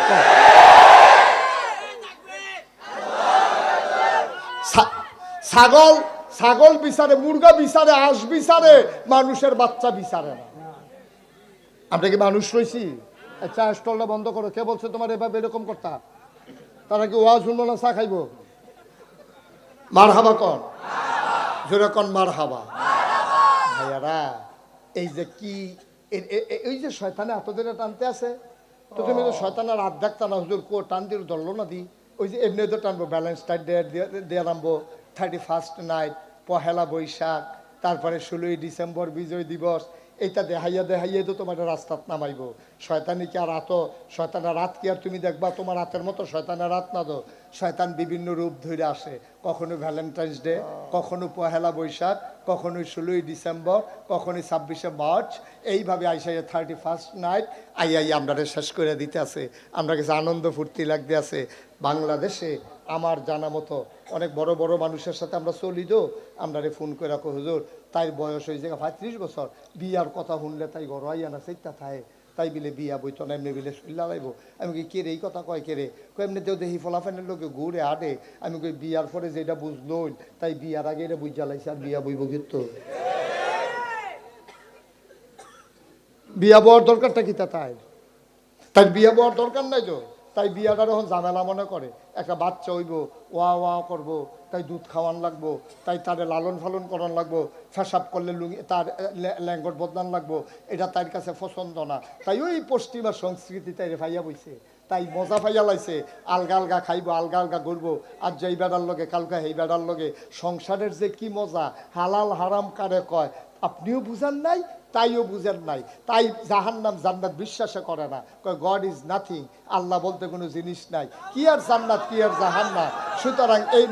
Speaker 1: ছাগল ছাগল বিচারে, মুরগা বিচারে, হাঁস বিচারে, মানুষের বাচ্চা বিচারে না। আমরা কি মানুষ রয়েছি? চা স্টলটা বন্ধ করো। কে বলছে তোমার এভাবে এরকম করতা? তারা কি ওয়াজ শুনবো না চা খাইবো? মার হাবা কন, জোরে কন মার হাবা। ভাইয়ারা এই যে কি এই যে শয়তানে এতদিন টানতে আছে, তো তুমি তো শয়তানের রাত দেখতা না, হুজুর কো টান দিয়ে ধরলো না দি, ওই যে এমনি তো টানবো, ব্যালেন্স টাইট দিয়ে নামবো, 31st নাইট, পহেলা বৈশাখ, তারপরে 16ই ডিসেম্বর বিজয় দিবস, এইটা দেখাইয়া দেখাইয়া তো তোমার রাস্তাত নামাইবো। শয়তানি কি আর রাত, শয়তানের রাত কি আর তুমি দেখবা তোমার রাতের মতো? শয়তানের রাত না তো, শয়তান বিভিন্ন রূপ ধরে আসে, কখনো ভ্যালেন্টাইন্স ডে, কখনো পহেলা বৈশাখ, কখনো 16ই ডিসেম্বর, কখনো 26শে মার্চ, এইভাবে আইসা 31st নাইট আই আমরা শেষ করে দিতে আছে। আমরা কাছে আনন্দ ফুর্তি লাগতে আছে। বাংলাদেশে আমার জানা মতো অনেক বড় বড় মানুষের সাথে আমরা চলি, তো আমরা ফোন করে রাখো হুজুর তাই বয়স হয়ে যায় 35 বছর, বিয়ার কথা শুনলে তাই গড়াইয়া না সেইটা থাকে, তাই বিলে বিয়া বইতো না, এমনি বিলে শরীর লাগাইব। আমি কই কে রে এই কথা কয় কে রে? কয় এমনিতেও দেখি ফলাফানের লোকে ঘুরে আডে। আমি কই বিয়ার পরে যেটা বুঝলো তাই বিয়ার আগে এটা বুঝ জ্বালাইছে, আর বিয়া বইব কিন্তু বিয়া বওয়ার দরকারটা কি? তাই তাই বিয়া বওয়ার দরকার নাই তো, তাই বিয়াটা যখন ঝামেলা মনে করে, একটা বাচ্চা হইব, ওয়া ওয়া করবো, তাই দুধ খাওয়ান লাগবো, তাই তার লালন ফালন করান লাগবো, ফেসাব করলে লুঙ্গি তার ল্যাঙ্গট বদলান লাগবো, এটা তার কাছে পছন্দ না। তাই ওই পশ্চিমা সংস্কৃতি তাই ফাইয়া বইছে, তাই মজা ফাইয়া লাইছে, আলগা আলগা খাইবো, আলগা আলগা ঘুরবো, আর যেই বেড়ার লগে কালকা এই বেড়ার লগে। সংসারের যে কি মজা, হালাল হারাম কারে কয় আপনিও বুঝেন নাই, তাইও বুঝেন নাই, তাই জাহান্নাম জান্নাত বিশ্বাসে করে না, কয় গড ইজ নাথিং, আল্লাহ বলতে কোনো জিনিস নাই, কি আর জান্নাত কি আর জাহান্নাম। সুতরাং এই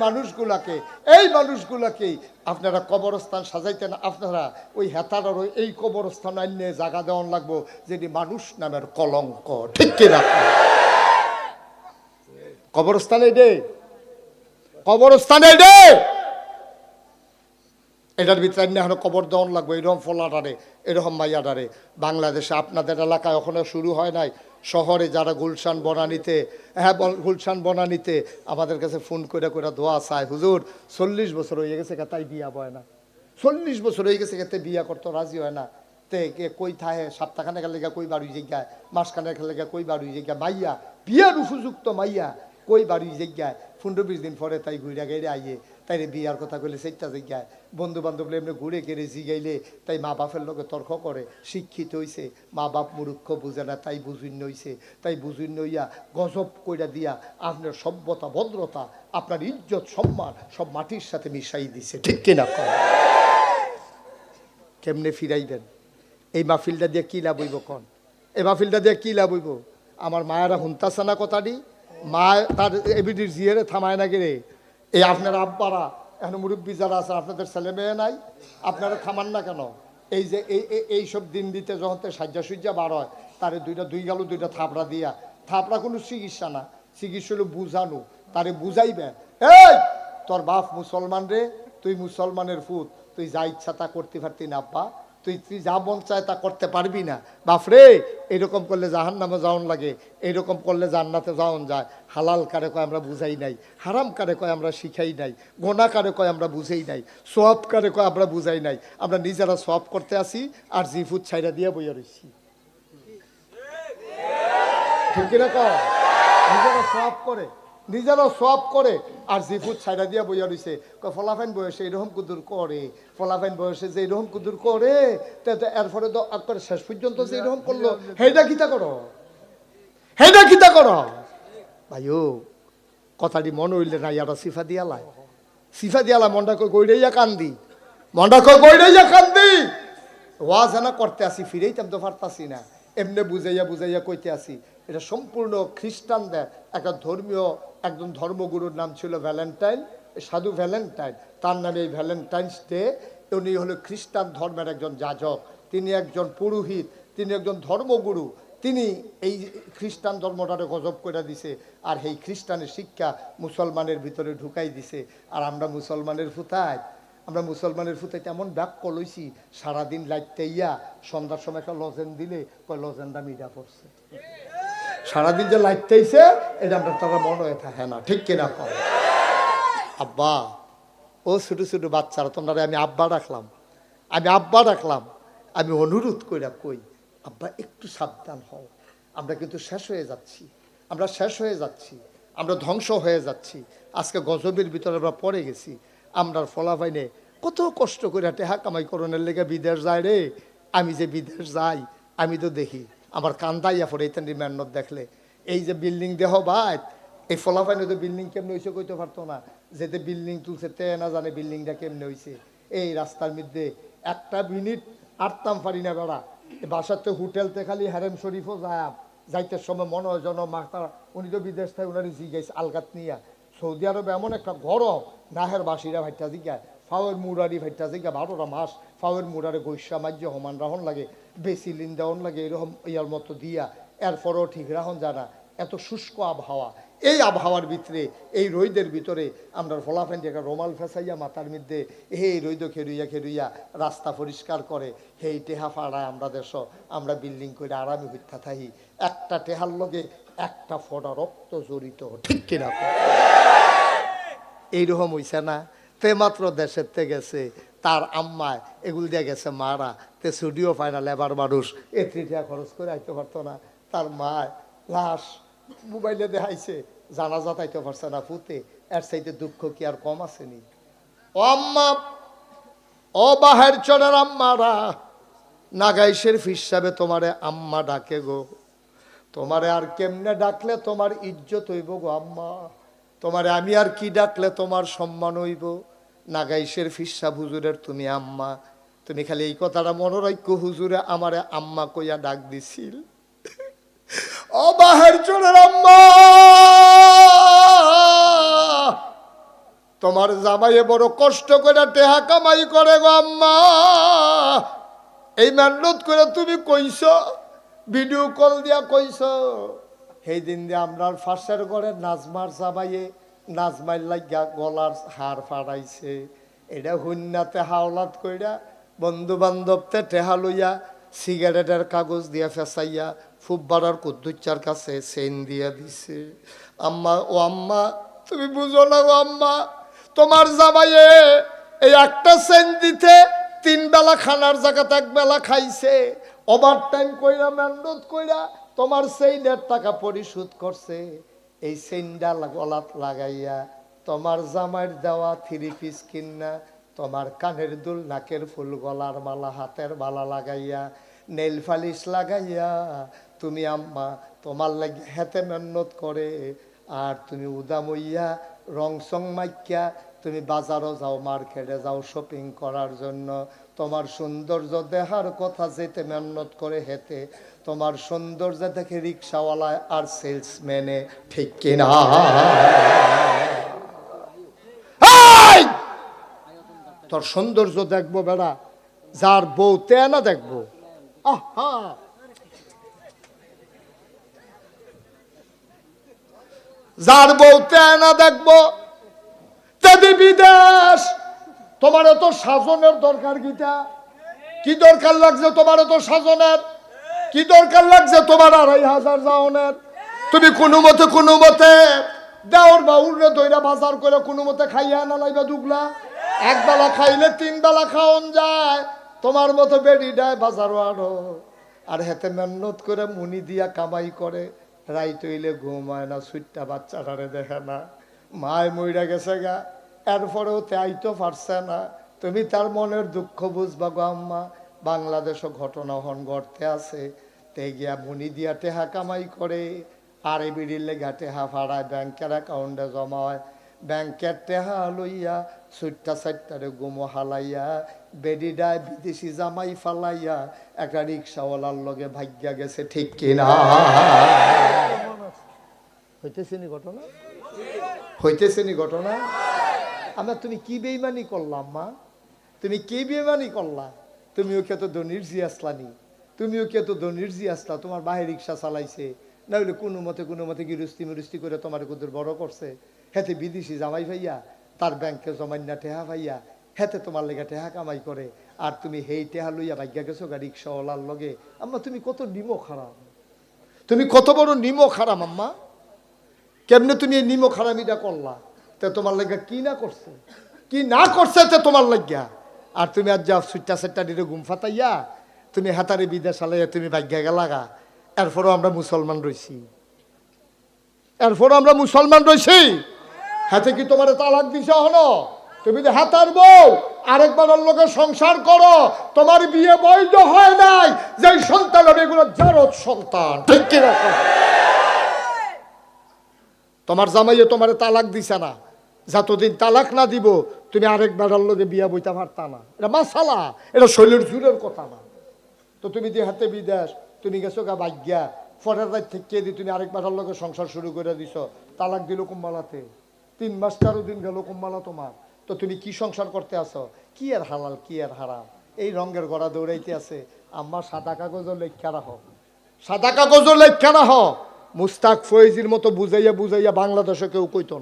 Speaker 1: মানুষগুলাকেই আপনারা কবরস্থান সাজাইতেন, আপনারা ওই হেতারার এই কবরস্থান আইনে জায়গা দেওয়ান লাগবো, যেটি মানুষ নামের কলঙ্ক, ঠিক কিনা? কবরস্থানে কবরস্থানে রে এটার ভিতরে এখন কবর দেওয়ান লাগবে। এরকম ফলাটারে, এরকম মাইয়াটারে। বাংলাদেশে আপনাদের এলাকায় ওখানে শুরু হয় নাই, শহরে যারা গুলশান বনানীতে, হ্যাঁ গুলশান বনানীতে আমাদের কাছে ফোন করে করে দোয়া চায়, হুজুর 40 বছর হয়ে গেছে তাই বিয়া বয় না, 40 বছর হয়ে গেছে তে বিয়া করতে রাজি হয় না, তে কে কই থাহে সপ্তাহখানেক লেগে কই বাড়ি জায়গায়, মাসখানেক লেগে কই বাড়ি জায়গায়, মাইয়া বিয়ার উপযুক্ত মাইয়া কই বাড়ি জায়গায় 15-20 দিন পরে তাই ঘুরে গাইরে আইয়ে তাই বিয়ার কথা কইলে সেইটা জায়গায় বন্ধু বান্ধব এমনি ঘুরে গেড়ে জিগাইলে তাই মা বাপের লোকে তর্ক করে, শিক্ষিত হইছে মা বাপ মূর্খ বুঝে না তাই বুঝুন হইছে, তাই বুঝুন হইয়া গজব কইরা দিয়া আপনার সভ্যতা ভদ্রতা আপনার ইজ্জত সম্মান সব মাটির সাথে মিশাই দিছে, ঠিক কিনা কর? কেমনে ফিরাইবেন? এই মাহফিলটা দিয়ে কি লাভ হইব কন? এই মাহফিলটা দিয়ে কি লাভ হইব? আমার মায়েরা হুনতাছে না কথাটি, মা তার এবিডির জিয়ারে থামায় না গেলে এই আপনার আব্বারা এখন মুরব্বী যারা আছে আপনাদের ছেলে মেয়ে নাই, আপনারা থামান না কেন? এই যে এইসব দিন দিতে যখন সাজ্জা সুজ্জা বার হয় তারে দুই গালু দুইটা থাপড়া দিয়া, থাপড়া কোনো চিকিৎসা না, চিকিৎসা হলো বুঝানো, তারে বুঝাইবেন এই তোর বাপ মুসলমান রে, তুই মুসলমানের ফুত, তুই যা ইচ্ছা তা করতে পারতি না আব্বা, তুই যা মন চায় তা করতে পারবি না বাপরে, এরকম করলে জাহান্নামে যাওন লাগে, এইরকম করলে জান্নাতে যাওন যায়। হালাল কারে কয় আমরা বুঝাই নাই, হারাম কারে কয় আমরা শিখাই নাই, গোনা কারে কয় আমরা বুঝাই নাই, সওয়াব কারে কয় আমরা বুঝাই নাই। আমরা নিজেরা সওয়াব করতে আসি আর জিফুত ছাইরা দিয়ে বইয়া রইছি, ঠিক না কয়? নিজেরা সওয়াব করে আর জিফুত ছাইরা দিয়া বইয়া রইছে। ফলাফাইন বয়সে এরকম কুদুর করে, ফলাফাইন বয়সে যে এরকম কুদুর করে এরপরে তো একবার শেষ পর্যন্ত যে এরকম করলো, হেইটা কিতা করো, হেইটা কিতা করো ভাইও? কথাটি মনে হইলে না ইয়ারা সিফা দিয়ালা মনটা কই গইড়াইয়া কান্দি, মনটা কই গইড়াইয়া কান্দি। ওয়াজ না করতে আসি ফিরেইতাম তো পারতাছি না, এমনি বুঝাইয়া কইতে আসি। এটা সম্পূর্ণ খ্রিস্টানদের একটা ধর্মীয় একজন ধর্মগুরুর নাম ছিল ভ্যালেন্টাইন, সাধু ভ্যালেন্টাইন, তার নামে এই ভ্যালেন্টাইন্স ডে। উনি হলো খ্রিস্টান ধর্মের একজন যাজক, তিনি একজন পুরোহিত, তিনি একজন ধর্মগুরু, তিনি এই খ্রিস্টান ধর্মটারে গজব করে দিছে আর এই খ্রিস্টানের শিক্ষা মুসলমানের ভিতরে ঢুকাই দিছে। আর আমরা মুসলমানের ফুতাইতে এমন ব্যাক লইছি, সারাদিন লাইটতে ইয়া সন্ধ্যার সময় একটা লজেন দিলে কয় লজেনটা মিডা পড়ছে, সারাদিন যে লাইটতেইছে এটা আমরা তারা মনে হয়ে থাকে না, ঠিক কিনা কর? আব্বা ও ছোট ছোট বাচ্চারা তোমরা আমি আব্বা রাখলাম, আমি অনুরোধ কইরা কই আব্বা একটু সাবধান হও, আমরা কিন্তু শেষ হয়ে যাচ্ছি, আমরা ধ্বংস হয়ে যাচ্ছি। আজকে গজবের ভিতরে আমরা পড়ে গেছি। আমরা ফলাফাইনে কত কষ্ট করে টেহা কামাই করণের লেগে বিদেশ যায় রে। আমি যে বিদেশ যাই আমি তো দেখি আমার কান্দাইয়া পড়ে এই মেহনত দেখলে। এই যে বিল্ডিং দেহ ভাই, এই ফলাফাইনে তো বিল্ডিং কেমনে হয়েছে কইতে পারতো না, যেতে বিল্ডিং তুলছে তে না জানে বিল্ডিংটা কেমনে হয়েছে। এই রাস্তার মধ্যে একটা মিনিট আটতাম পারি না বেড়া, বাসাতে হোটেলতে খালি হ্যারেম শরীফও যাইতে সময় মনে হয় যেন মাতা, উনি তো বিদেশ থেকে উনারই জিজ্ঞাসা আলগাত নিয়া। সৌদি আরবে এমন একটা গরম, নাহের বাসিরা ভাইটা জিজ্ঞায়, ফাওয়ের মুরারি ভাইটা জিজ্ঞা 12টা মাস ফাওয়ের মুরারে গৈসা মাজ্য হমান রাহন লাগে, বেশি লিন দেওয়ান লাগে, এরকম ইয়ার মতো দিয়া এরপরও ঠিক রাহন জানা। এত শুষ্ক আবহাওয়া, এই আবহাওয়ার ভিতরে এই রোদের ভিতরে আমরা ফলাফেন একটা রোমাল ফেসাইয়া মাথার মধ্যে এই রৈদ খেরুইয়া রাস্তা পরিষ্কার করে হেই টেহা ফাড়ায় আমরা দেশ, আমরা বিল্ডিং করে আরামে হইতা থাকি। একটা টেহার লগে একটা ফোঁটা রক্ত জড়িত, ঠিক কিনা? এইরকম হইছে না? তে মাত্র দেশের তে গেছে তার আম্মায় এগুল দিয়ে গেছে মারা, তে স্টুডিও ফাইনাল এবার মানুষ 3 টাকা খরচ করে আইতে পারতো না। তার মায় লাশ মোবাইলে দেখাইছে, জানাজা তাইতে পারছে না ফুতে, এর চাইতে দুঃখ কি আর কম আসেনি? ও আম্মা, ও বাহের চরের আম্মারা, নাগাইশের হিসাবে তোমারে আম্মা ডাকে গো, তোমারে আর কেমনে ডাকলে তোমার ইজ্জত হইব গো আম্মা, তোমারে আমি আর কি ডাকলে তোমার সম্মান হইব? নাগাইশের ফিসা হুজুরের তুমি আম্মা, তুমি খালি এই কথাটা মনে রাখো, হুজুরে আমারে আম্মা কইয়া ডাক দিছিল। ও বাহের চোরের আম্মা, তোমার জামাইয়ে বড় কষ্ট করে টেহা কামাই করে গো আম্মা, এই মেহনত করে তুমি কইছ, ভিডিও কল দিয়া কইছ। সেই দিন দিয়ে আমরা ফাঁসের ঘরে নাজমার জামাইয়ে নাজমাইল লাগিয়া গলার হার ফাড়াইছে, এটা হুন্নাতে হাওলাত কইরা বন্ধু বান্ধবতে টেহা লইয়া সিগারেটের কাগজ দিয়া ফেসাইয়া ফুব্বারার কুদ্দুচ্চার কাছে সেন দিয়া দিছে। আম্মা, ও আম্মা তুমি বুঝো না ও আম্মা, তোমার জামাইয়ে এই একটা সেন দিতে 3 বেলা খানার জায়গাতে 1 বেলা খাইছে, ওভার টাইম কইরা মেহনত কইরা তোমার সেইনের টাকা পরিশোধ করছে। এই সেন্ডা গলাত লাগাইয়া তোমার জামাইয়ের দেওয়া 3 পিস কিনা, তোমার কানের দুল, নাকের ফুল, গলার মালা, হাতের মালা লাগাইয়া, নেল পালিশ লাগাইয়া তুমি আম্মা তোমার লাগে হাতে মেহনত করে, আর তুমি উদামইয়া রং সং মাইকা তুমি বাজারও যাও, মার্কেটে যাও শপিং করার জন্য। তোমার সৌন্দর্য দেখার কথা যেতে মেহনত করে হেতে, তোমার সৌন্দর্য দেখে রিক্সাওয়ালা আর সেলসম্যানে, ঠিক কিনা? তোর সৌন্দর্য দেখবো বেড়া, যার বউ তে না দেখবো। আহা, যার বউ তে না দেখবো তেদি বিদেশ। তোমার এত সাজনের দরকার গীতা, কি দরকার লাগছে তোমার এত সাজনের? কি দরকার লাগছে তোমার 2500 জাওনের? তুমি কোনো মতে দেওর বাউরে দইরা বাজার করে কোনো মতে খাইয়া না লাইবা দুগলা। 1 বেলা খাইলে 3 বেলা খাওন যায়। তোমার মতো বেডি ডায় বাজারও আরো, আর হেতে মেহনত করে মুনি দিয়া কামাই করে, রাইত হইলে ঘুমায় না, সুইটটা বাচ্চাটারে দেখে না, মায় মইরা গেছে গা, এরপরেও তে আইতো পারছে না। তুমি তার মনের দুঃখ বুঝবা গো আম্মা। বাংলাদেশও ঘটনা হন ঘটতে আছে, তে গিয়া মুনি দিয়া টেহা কামাই করে, আর এই বিড়ির লেগা টেহা ফাড়ায়, ব্যাংকের অ্যাকাউন্টে জমা হয়, ব্যাংকের টেহা লইয়া সুইটটা সাইটটারে গুমো হালাইয়া, বেডিডায় বিদেশি জামাই ফালাইয়া একটা রিক্সাওয়ালার লগে ভাগ্যা গেছে, ঠিক কিনা? হইতেছে নি ঘটনা? হইতেছে নি ঘটনা? আমরা তুমি কি বেইমানি করলাম মা, তুমি কি বেইমানি করলা? তুমিও কে তো ধনির জি আসলানি, তুমিও কে তো ধনির জি আসলা, তোমার বাহে রিক্সা চালাইছে, না হইলে কোনো মতে গিরস্তি মুরস্তি করে তোমার কুদুর বড় করছে, হেতে বিদেশি জামাই ভাইয়া তার ব্যাংকে জমাইনা টেহা ভাইয়া হেতে তোমার লেগে টেহা কামাই করে, আর তুমি হেই টেহা লইয়া ভাগ্যা গেছো গা রিক্সাওয়ালার লগে। আম্মা তুমি কত নিমো খারাপ, তুমি কত বড় নিমো খারাপ আম্মা। কেমনে তুমি এই নিমো খারামিটা করলা? তে তোমার লেগে কি না করছে, কি না করছে তে তোমার লাগিয়া। আর তুমি আজ যা সুইটটা সেটটা দিলে ঘুম ফাতাইয়া তুমি হাতারে বিদেশ আলাইয়া তুমি ভাগ্যা গেলাগা। এরপরও আমরা মুসলমান রইছি, হাতে কি তোমার তালাক দিছে হলো? তুমি যে হাতার বউ আরেকবার লোকে সংসার করো, তোমার বিয়ে বৈধ হয় নাই, যে সন্তান হবে এগুলো জারদ সন্তান, ঠিক কিনা? তোমার জামাইয়ে তোমার তালাক দিছে না, যতদিন তালাক না দিব তুমি আরেকবার লোকে বিয়ে বইতে পারতা না। এটা মাসালা, এটা শৈলের জুরের কথা না। তো তুমি যে হাতে বিদেশ, তুমি গেছো গা ভাগ্যা, পরের রাত থেকে দিয়ে তুমি আরেকবার লোকে সংসার শুরু করে দিছ, তালাক দিল কুম্বালাতে, 3 মাস 13 দিন গেল কুম্বালা তোমার। তো তুমি কি সংসার করতে আসো? কি আর হালাল কি আর হারাম, এই রঙের গড়া দৌড়াইতে আছে। আমার সাদা কাগজও লেখা রাখো, সাদা কাগজও লেখা রাখো। মুস্তাক ফয়েজির মতো বুঝাইয়া বাংলাদেশে কেউ কইতো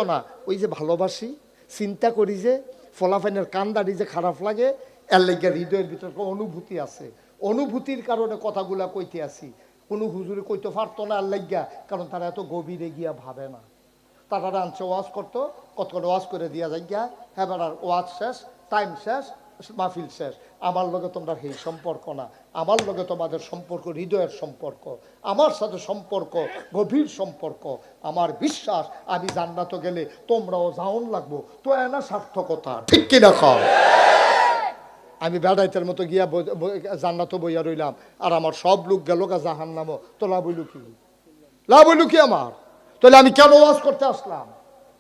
Speaker 1: না, ওই যে ভালোবাসি, চিন্তা করি যে ফলাফাইনের কান্দারি যে খারাপ লাগে, এর লেগে হৃদয়ের ভিতরে অনুভূতি আছে, অনুভূতির কারণে কথাগুলা কইতে আসি। কোনো হুজুরে কইতে পারতো না, আর লাগিয়া, কারণ তারা এত গভীরে গিয়া ভাবে না। তারা আনছে ওয়াজ করতো, কতক্ষণ ওয়াজ করে দিয়া যায় গিয়া, হ্যাঁ বেড়ার ওয়াজ শেষ, টাইম শেষ, মাহফিল শেষ। আমার লগে তোমরা সেই সম্পর্ক না, আমার লগে তোমাদের সম্পর্ক হৃদয়ের সম্পর্ক, আমার সাথে সম্পর্ক গভীর সম্পর্ক। আমার বিশ্বাস আমি জান্নাতে গেলে তোমরাও জাউন লাগবো, তো এনা সার্থকতা, ঠিক কিনা কও? আমি বেড়াইতের মতো গিয়া জান্নাতে বইয়া রইলাম, আর আমার সব লোক গেল গা জাহান্নামও, তো লাভ হইল কি আমার? তাহলে আমি কেন ওয়াজ করতে আসলাম?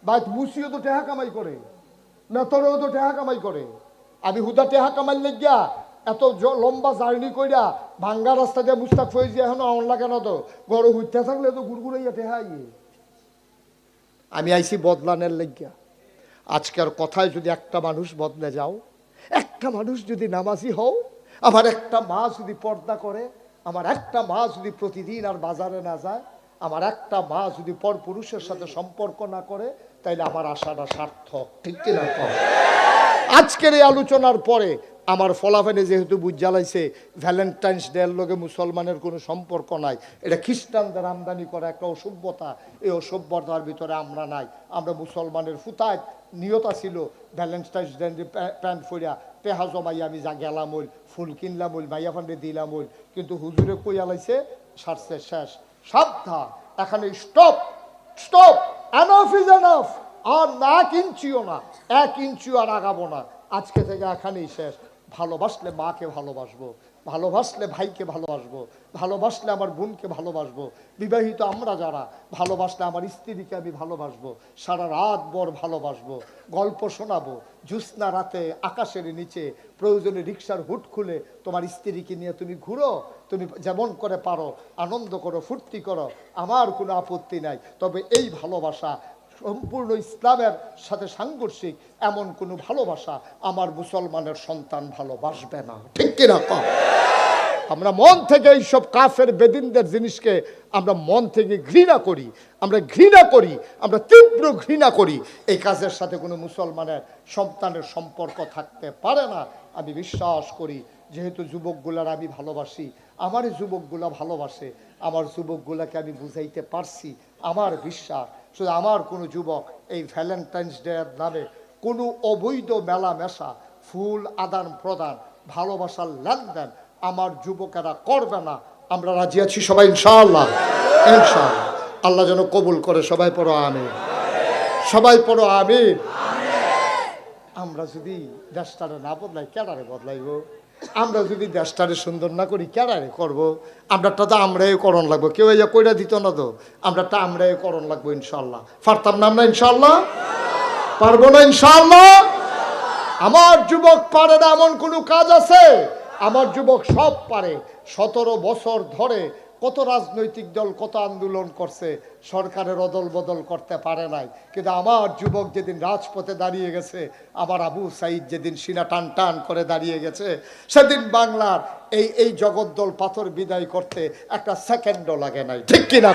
Speaker 1: বাইক মুসিও তো টেহা কামাই করে, মেতরেও তো টেহা কামাই করে, আমি হুদা টেহা কামাই লেগিয়া এত লম্বা জার্নি কইরা ভাঙ্গা রাস্তা দিয়ে মুস্তাক ফয়েজি এখনো আউন লাগে না, তো গড় হুইতে থাকলে তো গুড়গুড়াইয়া টেহা ইয়ে। আমি আইছি বদলানের লেগিয়া। আজকের কথায় যদি একটা মানুষ বদলে যাও, একটা মানুষ যদি নামাজি হও, আমার একটা মা যদি পর্দা করে, আমার একটা মা যদি প্রতিদিন আর বাজারে না যায়, আমার একটা মা যদি পর পুরুষের সাথে সম্পর্ক না করে তাইলে আমার আশাটা সার্থক, ঠিক কিনা কম? আজকের এই আলোচনার পরে আমার ফলাফলে যেহেতু বুঝ জ্বালাইছে ভ্যালেন্টাইন্স ডে এর লগে মুসলমানের কোনো সম্পর্ক নাই, এটা খ্রিস্টানদের আমদানি করা একটা অসভ্যতা। এই অসভ্যতার ভিতরে আমরা নাই। আমরা মুসলমানের ফুতায় নিয়তা ছিল ভ্যালেন্টাইন্স ডে প্যান্ট ফইরা পেহা জমাই আমি যা গেলাম ওই ফুল কিনলাম ওই মাইয়া ফান্ডে দিলাম ওই, কিন্তু হুজুরে কই আলাইছে সারছে শেষ। সাবধান, এখানে stop stop, enough is enough. আর না 1 ইঞ্চিও না, 1 ইঞ্চিও আর আগাবো না। আজকে থেকে এখানেই শেষ। ভালোবাসলে মাকে ভালোবাসবো, ভালোবাসলে ভাইকে ভালোবাসবো, ভালোবাসলে আমার বোনকে ভালোবাসবো, বিবাহিত আমরা যারা ভালোবাসলে আমার স্ত্রীকে আমি ভালোবাসবো, সারা রাত ভর ভালোবাসবো, গল্প শোনাবো, জ্যোৎস্না রাতে আকাশের নিচে প্রয়োজনে রিক্সার হুট খুলে তোমার স্ত্রীকে নিয়ে তুমি ঘুরো, তুমি যেমন করে পারো আনন্দ করো, ফুর্তি করো, আমার কোনো আপত্তি নাই। তবে এই ভালোবাসা সম্পূর্ণ ইসলামের সাথে সাংঘর্ষিক এমন কোনো ভালোবাসা আমার মুসলমানের সন্তান ভালোবাসবে না, ঠিক কিনা কম? আমরা মন থেকে এইসব কাফের বেদিনদের জিনিসকে আমরা মন থেকে ঘৃণা করি, আমরা ঘৃণা করি, আমরা তীব্র ঘৃণা করি। এই কাজের সাথে কোনো মুসলমানের সন্তানের সম্পর্ক থাকতে পারে না। আমি বিশ্বাস করি যেহেতু যুবকগুলার আমি ভালোবাসি, আমার যুবকগুলা ভালোবাসে, আমার যুবকগুলাকে আমি বুঝাইতে পারছি। আমার বিশ্বাস শুধু আমার কোনো যুবক এই ভ্যালেন্টাইন্স ডে এর নামে কোনো অবৈধ মেলামেশা, ফুল আদান প্রদান, ভালোবাসার লেনদেন আমার যুবকেরা করবে না। আমরা রাজি আছি সবাই ইনশাআল্লাহ, ইনশাআল্লাহ। আল্লাহ যেন কবুল করে। সবাই পড়ো আমিন, সবাই পড়ো আমিন। আমরা যদি দেশটারে না বদলাই কেডারে বদলাইব? আমরা যদি দেশটারে সুন্দর না করি কেডারে করব? আমরাটা তো আমরাই করণ লাগবো, কেউ এই কইরা দিত না তো, আমরাটা আমরাই করণ লাগবো ইনশাআল্লাহ। পারতাম না আমরা ইনশাআল্লাহ? পারবো না ইনশাআল্লাহ? আমার যুবক পারে না এমন কোনো কাজ আছে? আমার যুবক সব পারে। 17 বছর ধরে কত রাজনৈতিক দল কত আন্দোলন করছে, সরকারের অদল বদল করতে পারে নাই। কিন্তু আমার যুবক যেদিন রাজপথে দাঁড়িয়ে গেছে, আমার আবু সাইদ যেদিন সিনা টান টান করে দাঁড়িয়ে গেছে, সেদিন বাংলার এই জগদ্দল পাথর বিদায় করতে একটা সেকেন্ডও লাগে নাই, ঠিক কিনা?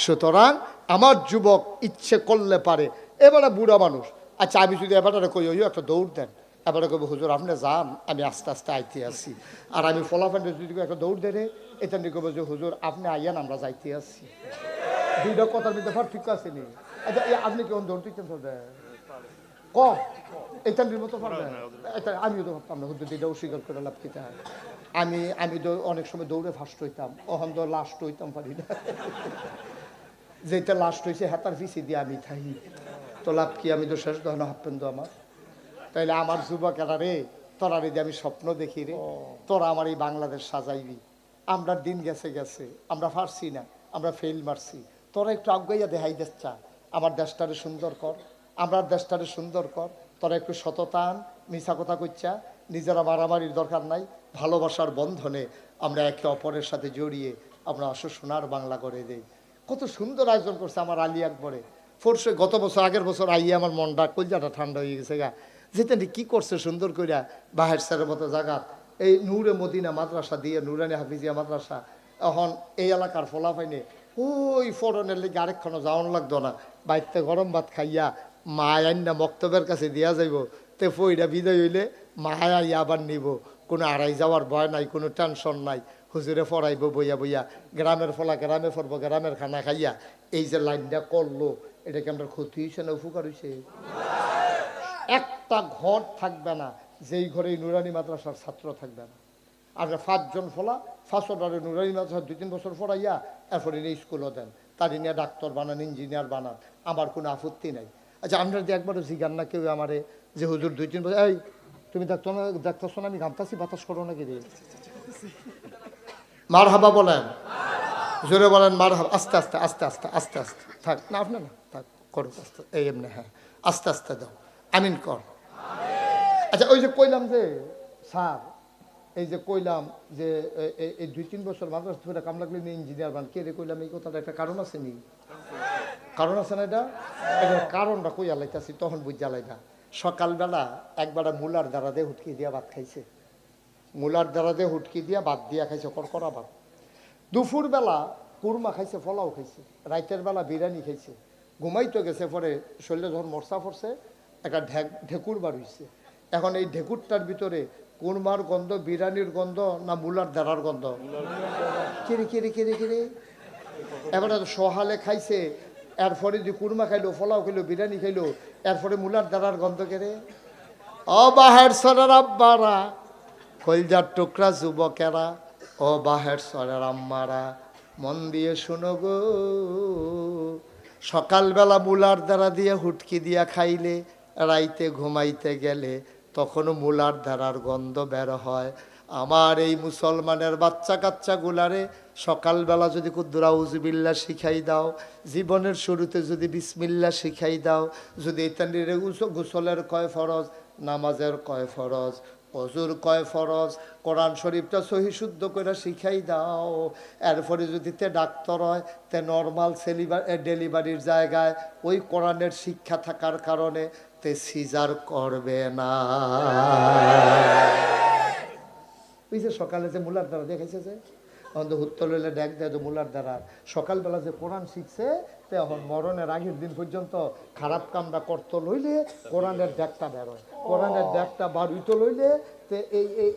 Speaker 1: সুতরাং আমার যুবক ইচ্ছে করলে পারে। এবারে বুড়া মানুষ, আচ্ছা আমি যদি এবারে কই ওই একটা দৌড় দেন, এবারে কব হুজুর আপনি যান, আমি আস্তে আস্তে আইতে আসি। আর আমি ফলাফান্ডে যদি একটা দৌড় দেয় এটা নিয়ে কব যে হুজুর আপনি আইয়ান, আমরা যাইতে আসছি। দুইটা কথার মধ্যে পার্থক্য আসেনি। আচ্ছা আপনি কেমন দৌড় দিচ্ছেন কম এটা মতো পারবেন? এটা আমিও তো ভাবতাম না হুজুর, এটা অস্বীকার করে লাভ খেতে হয়। আমি তো অনেক সময় দৌড়ে ফার্স্ট হইতাম, অহন তো লাস্ট হইতাম পারি না। যেটা লাস্ট হয়েছে হাতার পিছিয়ে দিয়ে আমি থাকি, তো লাভ কি? আমি তো শেষ দহন হাঁপেন তো আমার। তাইলে আমার যুবকেরা রে, তোরা রে আমি স্বপ্ন দেখি রে, তোরা আমার এই বাংলাদেশ সাজাইবি। আমরা দিন গেছে গেছে, আমরা পারছি না, আমরা ফেল মারছি। তোরা একটু আগাইয়া দেখাই দিচ্ছা, আমার দেশটারে সুন্দর কর, আমরা দেশটারে সুন্দর কর। তোরা একটু সততান, মিছা কথা কইচ্ছা, নিজেরা মারামারির দরকার নাই। ভালোবাসার বন্ধনে আমরা একে অপরের সাথে জড়িয়ে আমরা আসো সোনার বাংলা করে দেই। কত সুন্দর আয়োজন করছে আমার আলী আকবরে। ফোরশে গত বছর আগের বছর আইয়া আমার মনটা কলজাটা ঠান্ডা হয়ে গেছে গা। যেতেন কি করছে সুন্দর কইরা বাহের স্যারের মতো জায়গা, এই নূরে মদিনা মাদ্রাসা দিয়ে নুরানি হাফিজিয়া মাদ্রাসা। এখন এই এলাকার ফলাফাইনে ওই ফোরনের লেগে আরেকখানো যাওয়ান লাগতো না, বাইতে গরম ভাত খাইয়া মায় আইনা মক্তবের কাছে দিয়া যাইব। তে ফইরা বিদায় হইলে মায় আইয়া আবার নিব, কোনো আড়াই যাওয়ার ভয় নাই, কোনো টেনশন নাই। হুজুরে ফরাইব বইয়া বইয়া, গ্রামের ফলা গ্রামে ফরবো, গ্রামের খানা খাইয়া। এই যে লাইনটা করলো, এটা কি আমরা ক্ষতি হয়েছে না উপকার হয়েছে? একটা ঘর থাকবে না যেই ঘরে নুরানি মাদ্রাসার ছাত্র থাকবে না। আর 5 জন ফলা 5 নুরানি মাদ্রাসা 2-3 বছর পড়াইয়া এরপরে স্কুলও দেন, তার নিয়ে ডাক্তার বানান, ইঞ্জিনিয়ার বানান, আমার কোনো আপত্তি নাই। আচ্ছা আমরা যে একবারও জিগান না কেউ আমারে যে হুজুর 2-3 বছর, এই তুমি দেখতেছো না আমি ঘামতাছি, বাতাস করো নাকি রে? মার হাবা বলেন, জোরে বলেন মার হাবা। আস্তে আস্তে আস্তে আস্তে আস্তে আস্তে থাক না, আপনি না থাক করো আস্তে, এই এমনি, হ্যাঁ আস্তে আস্তে দাও, আমিন কর। আচ্ছা ওই যে কইলাম যে স্যার, এই যে কইলাম যে এই 2-3 বছর মাদ্রাসা ধরে কাম লাগলে ইঞ্জিনিয়ার বান, কে রে কইলাম এই কথাটা? একটা কারণ আছে নি? কারণ আছে না? এটার কারণটা কইয়া লাইতাছি, তখন বুঝা লাইনা। সকালবেলা একবার মূলার দ্বারা দিয়ে হুটকি দিয়া ভাত খাইছে, মূলার দ্বারা দিয়ে হুটকি দিয়া ভাত দিয়া খাইছে, করকরা ভাত। দুপুরবেলা কুরমা খাইছে, ফলাও খাইছে, রাইতের বেলা বিরিয়ানি খাইছে, ঘুমাইতে গেছে, পরে শরীরে যখন মরসা পড়ছে একটা ঢেকুর বার হইছে। এখন এই ঢেকুরটার ভিতরে কুরমার গন্ধ, বিরিয়ানির গন্ধ না মুলার দাঁড়ার গন্ধ? কিরে কিরে কিরে কিরে এবারে সহালে খাইছে, এরপরে যে কুরমা খাইলো, ফলাও খাইলো, বিরিয়ানি খাইলো, এরপরে মুলার দাঁড়ার গন্ধ কেড়ে। ও বাহের সরের আব্বারা, কলজার টুকরা যুবকেরা, ও বাহের সরের আম্মারা, মন দিয়ে শুনো গো, সকালবেলা মুলার দ্বারা দিয়ে হুটকি দিয়া খাইলে, রাইতে ঘুমাইতে গেলে তখনও মুলার দ্বারার গন্ধ বের হয়। আমার এই মুসলমানের বাচ্চা কাচ্চাগুলারে সকালবেলা যদি কুদ্দুরা উজুবিল্লা শিখাই দাও, জীবনের শুরুতে যদি বিসমিল্লা শিখাই দাও, যদি ইত্যাদি গোসলের কয় ফরজ, নামাজের কয় ফরজ, অজুর কয় ফরজ, কোরআন শরীফটা সহি শুদ্ধ করে শিখাই দাও, এরপরে যদি তে ডাক্তার হয়, তে নর্মাল ডেলিভারির জায়গায় ওই কোরআনের শিক্ষা থাকার কারণে তে সিজার করবে না। ওই যে সকালে যে মুলার দ্বারা দেখেছে যে আমাদের হুত্তর লইলে ডাক দেয়, মুলার দ্বারা সকালবেলা যে কোরআন শিখছে, তে এখন মরণের আগের দিন পর্যন্ত খারাপ কামটা করতে লইলে কোরআনের ডাকটা বেরোয়, কোরআনের ডাকটা বার হইতে লইলে তে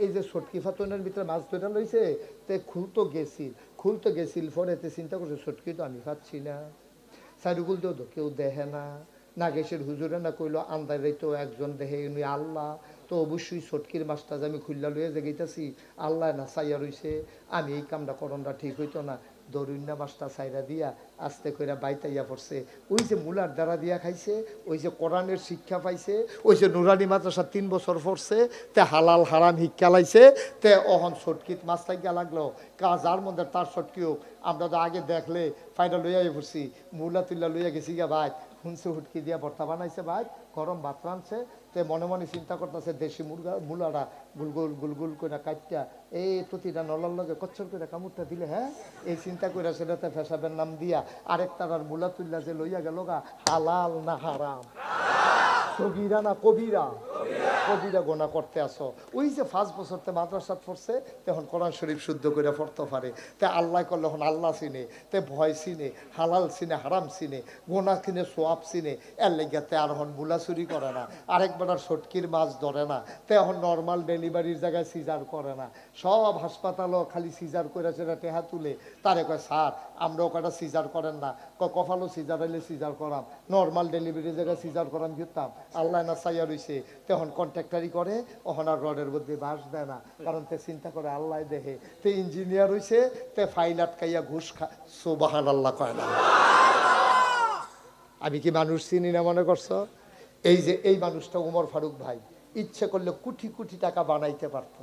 Speaker 1: এই যে সটকি ফাতনের ভিতরে মাছ ধরে লইছে, তে খুলতে গেছিল পরে তে চিন্তা করছে সটকি তো আমি পাচ্ছি না, সাইডুকুল তো কেউ দেখে না, নাগেশের হুজুরে না কইলো আন্দারে তো একজন দেখে উনি আল্লাহ, তো অবশ্যই সটকির মাছটা যে আমি খুল্লা লইয়া জেগেইতেছি, আল্লাহ না চাইয়া রইছে, আমি এই কামটা করণটা ঠিক হইতো না, দরুন্না মাছটা চাইরা দিয়া আস্তে করে বাইতাইয়া পড়ছে। ওই যে মুলার দ্বারা দিয়া খাইছে, ওই যে কোরআনের শিক্ষা পাইছে, ওই যে নুরানি মাদ্রাসা 3 বছর পড়ছে, তে হালাল হারাম শিক্ষা লাইছে, তে অহন সটকিত মাছ লাগিয়া লাগলো, যার মধ্যে তার সটকি হোক। আমরা তো আগে দেখলে ফাইনা লইয়াই পড়ছি, মুলা তুল্লা লইয়া গেছি গা ভাই, শুনছে হুটকি দিয়া ভর্তা বানাইছে ভাই, গরম ভাত রাঁধছে, তে মনে মনে চিন্তা করতেছে দেশি মুলারা গুলগুল গুলগুল করে কাটটা এই প্রতিটা নলার লগে কচ্ছর করে কামড়টা দিলে, হ্যাঁ এই চিন্তা করে সেটাতে ফেসাবের নাম দিয়া আরেকটার আর মুলা তুল্লা যে লইয়া গেল গা, হালাল না হারাম, সগীরা না কবিরা, কবিরা গোনা করতে আসো। ওই যে 5 বছরতে মাদ্রাসাত পড়ছে, তখন কোরআন শরীফ শুদ্ধ করে পড়তে পারে, তে আল্লাহ করলে এখন আল্লাহ চিনে, তে ভয় চিনে, হালাল চিনে, হারাম চিনে, গোনা কিনে সোয়াব চিনে, এর লেগাতে আর এখন মুলা চুরি করে না, আরেকবার আর সটকির মাছ ধরে না, তে এখন নর্মাল ডেলিভারির জায়গায় সিজার করে না, সব হাসপাতালও খালি সিজার করে সেটা টেহা তুলে তারে কয় স্যার আমরাও কটা সিজার করেন না, কফালো সিজার হইলে সিজার করাম, নর্মাল ডেলিভারির জায়গায় সিজার করাম দিতাম, আল্লাহ না চাইয়া রইছে, তখন কন্ট্রাক্টারি করে, ওখানে আর রডের মধ্যে বাস দেয় না, কারণ তে চিন্তা করে আল্লাহ দেখে, তে ইঞ্জিনিয়ার হইছে, তে ফাইল আটকাইয়া ঘুষ সুবহান আল্লাহ কয় না। আমি কি মানুষ চিনি না মনে করছো? এই যে এই মানুষটা উমর ফারুক ভাই ইচ্ছে করলে কোটি কোটি টাকা বানাইতে পারতো।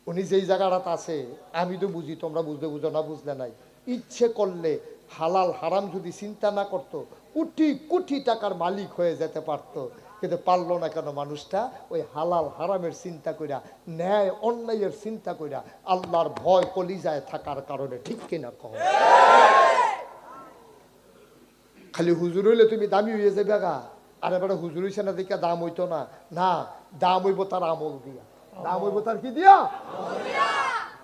Speaker 1: উনি যেই জায়গাটাতে আছে আমি তো বুঝি, তোমরা বুঝতে বুঝো না বুঝলে নাই, ইচ্ছে করলে হালাল হারাম যদি চিন্তা না করতো কোটি কোটি টাকার মালিক হয়ে যেতে পারতো, কিন্তু পারলো না কেন? মানুষটা ওই হালাল হারামের চিন্তা কইরা, ন্যায় অন্যায়ের চিন্তা কইরা, আল্লাহর ভয় কলিজায় থাকার কারণে। ঠিক কিনা কহ? খালি হুজুর হইলে তুমি দামি হয়ে যাবে গা, আর এবারে হুজুর হইছে না দেখে দাম হইতো না, না দাম হইব তার আমল দিয়া, দাম হইব তার কি দিয়া?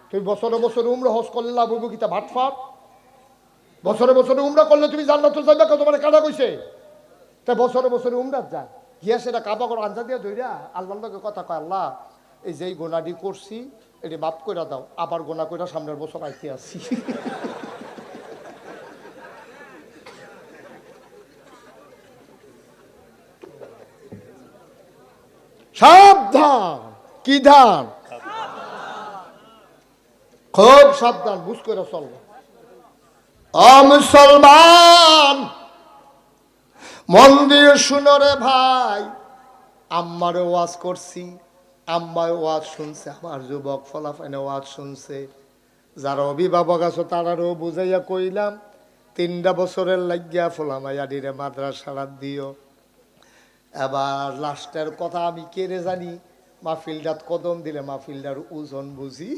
Speaker 1: তুমি বছরে বছরে উমরা হজ করলে লাভ হইব কি? তা ভাত ফাট বছরে বছরে উমরা করলে তুমি জান্নাতে যাবে, তোমার কাটা কইছে? তা বছরে বছরে উমরাত যায় গিয়া সেটা কাবা করে আঞ্জা দিয়া ধইরা আল্লাহর লগে কথা কয়, আল্লাহ এই যে গোনাডি করছি এটি মাফ কইরা দাও, আবার গোনা কইরা সামনের বছর আইতে আসছি। সাবধান, কি ধান, খুব সাবধান, বুঝ করে চলবো। ও মুসলমান মন দিয়ে শুনো রে ভাই, আম্মারে ওয়াজ করছি, আম্মায় ওয়াজ শুনছে, আমার যুবক ফলাফাইনে ওয়াজ শুনছে, যারা অভিভাবক আছো তারারও বুঝাইয়া কইলাম 3টা বছরের লাগিয়া ফোলামাইয়াডিরে মাদ্রাসা দিও। এবার লাস্টের কথা আমি কেড়ে জানি, মাহফিলটাত কদম দিলে মাহফিলটার ওজন বুঝি,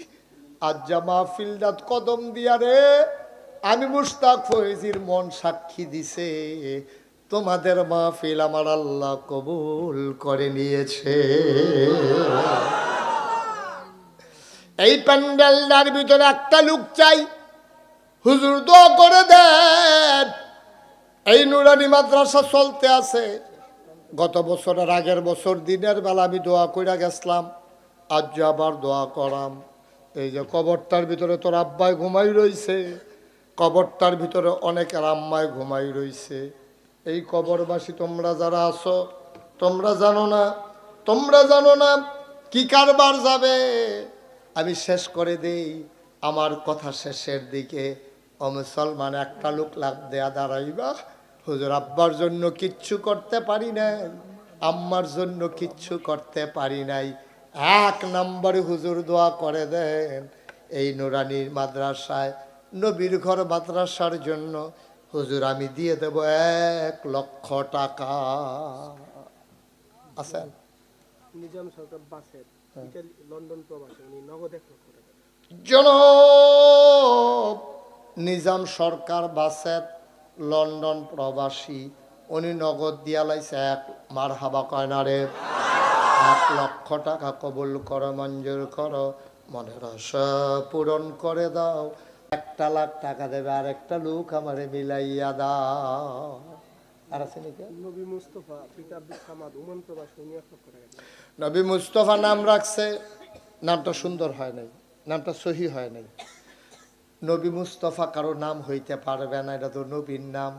Speaker 1: আজ যা মাহফিলটাত কদম দিয়া রে, আমি মুশতাক ফয়েজির মন সাক্ষী দিছে, তোমাদের মাহফিল আমার আল্লাহ কবুল করে নিয়েছে। এই প্যান্ডেলটার ভিতরে একটা লোক চাই হুজুর দোয়া করে দেন। এই নুরানি মাদ্রাসা চলতে আছে। গত বছরের আগের বছর দিনের বেলা আমি দোয়া কইরা গেছিলাম, আজ যে আবার দোয়া করাম। এই যে কবরটার ভিতরে তোর আব্বাই ঘুমাই রইছে, কবরটার ভিতরে অনেকের আম্মায় ঘুমাই রইছে। এই কবরবাসী তোমরা যারা আছো, তোমরা জানো না, তোমরা জানো না কি কারবার যাবে। আমি শেষ করে দেই আমার কথা শেষের দিকে। ও মুসলমান, একটা লোক লাভ দেয়া দাঁড়াইবা, হুজুর আব্বার জন্য কিচ্ছু করতে পারি নাই, আম্মার জন্য কিচ্ছু করতে পারি নাই। এক নম্বরে হুজুর দোয়া করে দেন এই নুরানির মাদ্রাসায়, নবীর ঘর মাদ্রাসার জন্য হুজুর আমি দিয়ে দেব 1,00,000 টাকা। আছেন
Speaker 2: নিজাম সরকার বাসের ইতালি লন্ডন প্রবাসী, উনি নগদ 1,00,000 টাকা।
Speaker 1: জনাব নিজাম সরকার বাসেত লন্ডন প্রবাসী, উনি নগদ দিয়া লাইছে মারহাবা কয়না রে, 1,00,000 টাকা কবুল করো, মঞ্জুর করো, মনের আশা পূরণ করে দাও। 1,00,000 টাকা দেবে, আর একটা লোক আমারে মিলাইয়া দাও। আর আছে নাকি?
Speaker 2: নবী মুস্তফা পিতা আব্দুল সামাদ ওমান প্রবাসী, উনি 1,00,000 টাকা দেন।
Speaker 1: নবী মুস্তফা নাম রাখছে, নামটা সুন্দর হয় নাই, নামটা সহি হয় নাই। নবী মুস্তফা কারো নাম হইতে পারবে না, এটা তো নবীর নাম,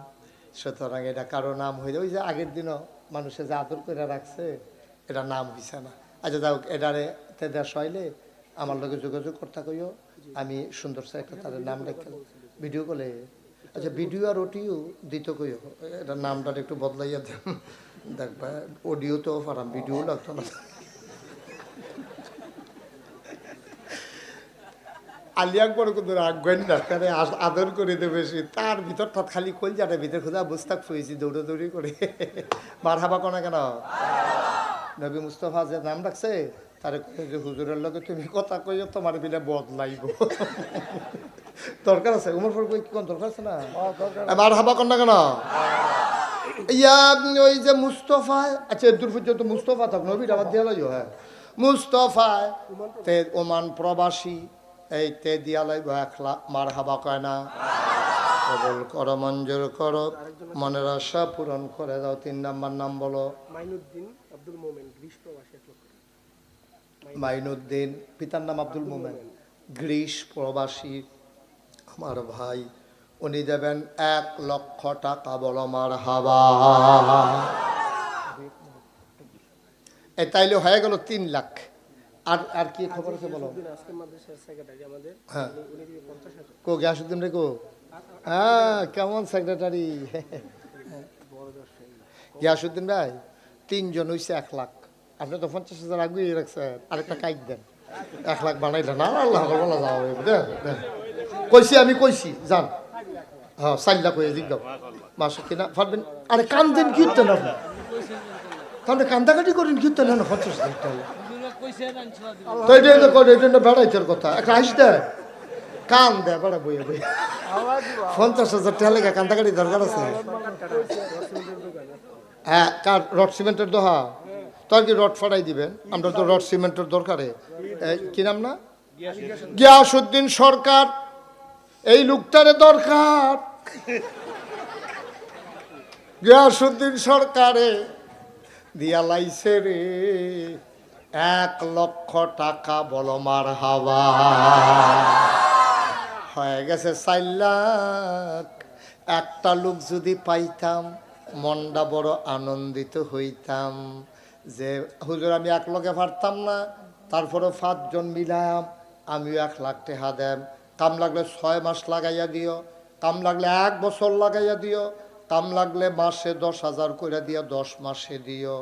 Speaker 1: সুতরাং এটা কারো নাম হইতে, ওই যে আগের দিনও মানুষে যে আদর করে রাখছে, এটা নাম হইছে না। আচ্ছা যাও, এটারে দেশ হইলে আমার লগে যোগাযোগ করতে কইও, আমি সুন্দর সে একটা তাদের নাম রেখে ভিডিও কলে। আচ্ছা ভিডিও আর অডিও দিতে কইও, এটা নামটা একটু বদলাইয়া দেন, দেখবা অডিও তো পারাম, ভিডিও লাগতো না। আলিয়াক বড় কিন্তু রাখবেন না, তারে আদর করে দেবে সে, তার ভিতরটা খালি কল যাটা ভিতর খোঁজা বুঝতাক শুয়েছি দৌড়াদৌড়ি করে। বার হাবা কোনা কেন? নবী মুস্তফা যে নাম রাখছে, তারে যে হুজুরের লগে তুমি কথা কইও, তোমার বিলে বদলাইব। দরকার আছে, উমর ফর কই কোন দরকার আছে না? বার হাবা কোনা কেন? ইয়া ওই যে মুস্তফা, আচ্ছা দূর পর্যন্ত মুস্তফা থাক, নবীর আবার দিয়া লাইও। হ্যাঁ মুস্তফা তে ওমান প্রবাসী, এই তে দিয়া লাইব 1,00,000, মার হাবা কয় না, কবুল করো, মঞ্জুর করো, মনের আশা পূরণ করে দাও। 3 নাম্বার নাম বলো।
Speaker 2: মাইনুদ্দিন আব্দুল মোমেন গ্রিস প্রবাসী 1,00,000 টাকা।
Speaker 1: মাইনুদ্দিন, পিতার নাম আব্দুল মোমেন, গ্রিস প্রবাসী আমার ভাই, উনি দেবেন 1,00,000 টাকা। বলো মার হাবা। এ তাইলে হয়ে গেল 3 লাখ। আর আর কি খবর আছে বলো?
Speaker 2: আজকে মাদ্রাসার সেক্রেটারি আমাদের,
Speaker 1: হ্যাঁ
Speaker 2: উনি দিবে 50,000।
Speaker 1: কো গিয়াসুদ্দিন রে কো? হ্যাঁ কেমন সেক্রেটারি? গিয়াসুদ্দিন ভাই 3 জন হইছে 1,00,000, আপনি তো 50,000 আগুয়ে রাখছেন, আরেকটা কাইক দেন, 1,00,000 বানাইলেন না। আল্লাহ বলা যাও দেন দেন, কইছি আমি কইছি যান। হ্যাঁ 4 লাখ হয়ে দিক দাও মাসে কিনা পারবেন। আরে কান্দেন কীর্তন, আপনি তাহলে কান্দাকাটি করেন কীর্তন, না 50,000 টাকা তো এটা করে, এটা বেড়াইতের কথা, একটা হাসি দেয়, কান দেয় বেড়া বইয়ে বইয়ে। 50,000 টাকা লেগে কান্দাকাটি দরকার আছে? হ্যাঁ কার রড সিমেন্টের দোহা, তোর কি রড ফাটাই দিবেন? আমরা তো রড সিমেন্টের দরকারে। কি নাম না? গিয়াসউদ্দিন সরকার, এই লোকটারে দরকার। গিয়াসউদ্দিন সরকারে দিয়া লাইছে রে 1,00,000 টাকা। বলো মার হাবা। হয়ে গেছে 4 লাখ। একটা লোক যদি পাইতাম মনটা বড় আনন্দিত হইতাম, যে হুজুর আমি 1 লগে পারতাম না, তারপরে 5 জন মিলাম, আমিও 1,00,000 টাকা দেম। কাম লাগলে 6 মাস লাগাইয়া দিও, কাম লাগলে 1 বছর লাগাইয়া দিও, কাম লাগলে মাসে 10,000 করে দিও, 10 মাসে দিও,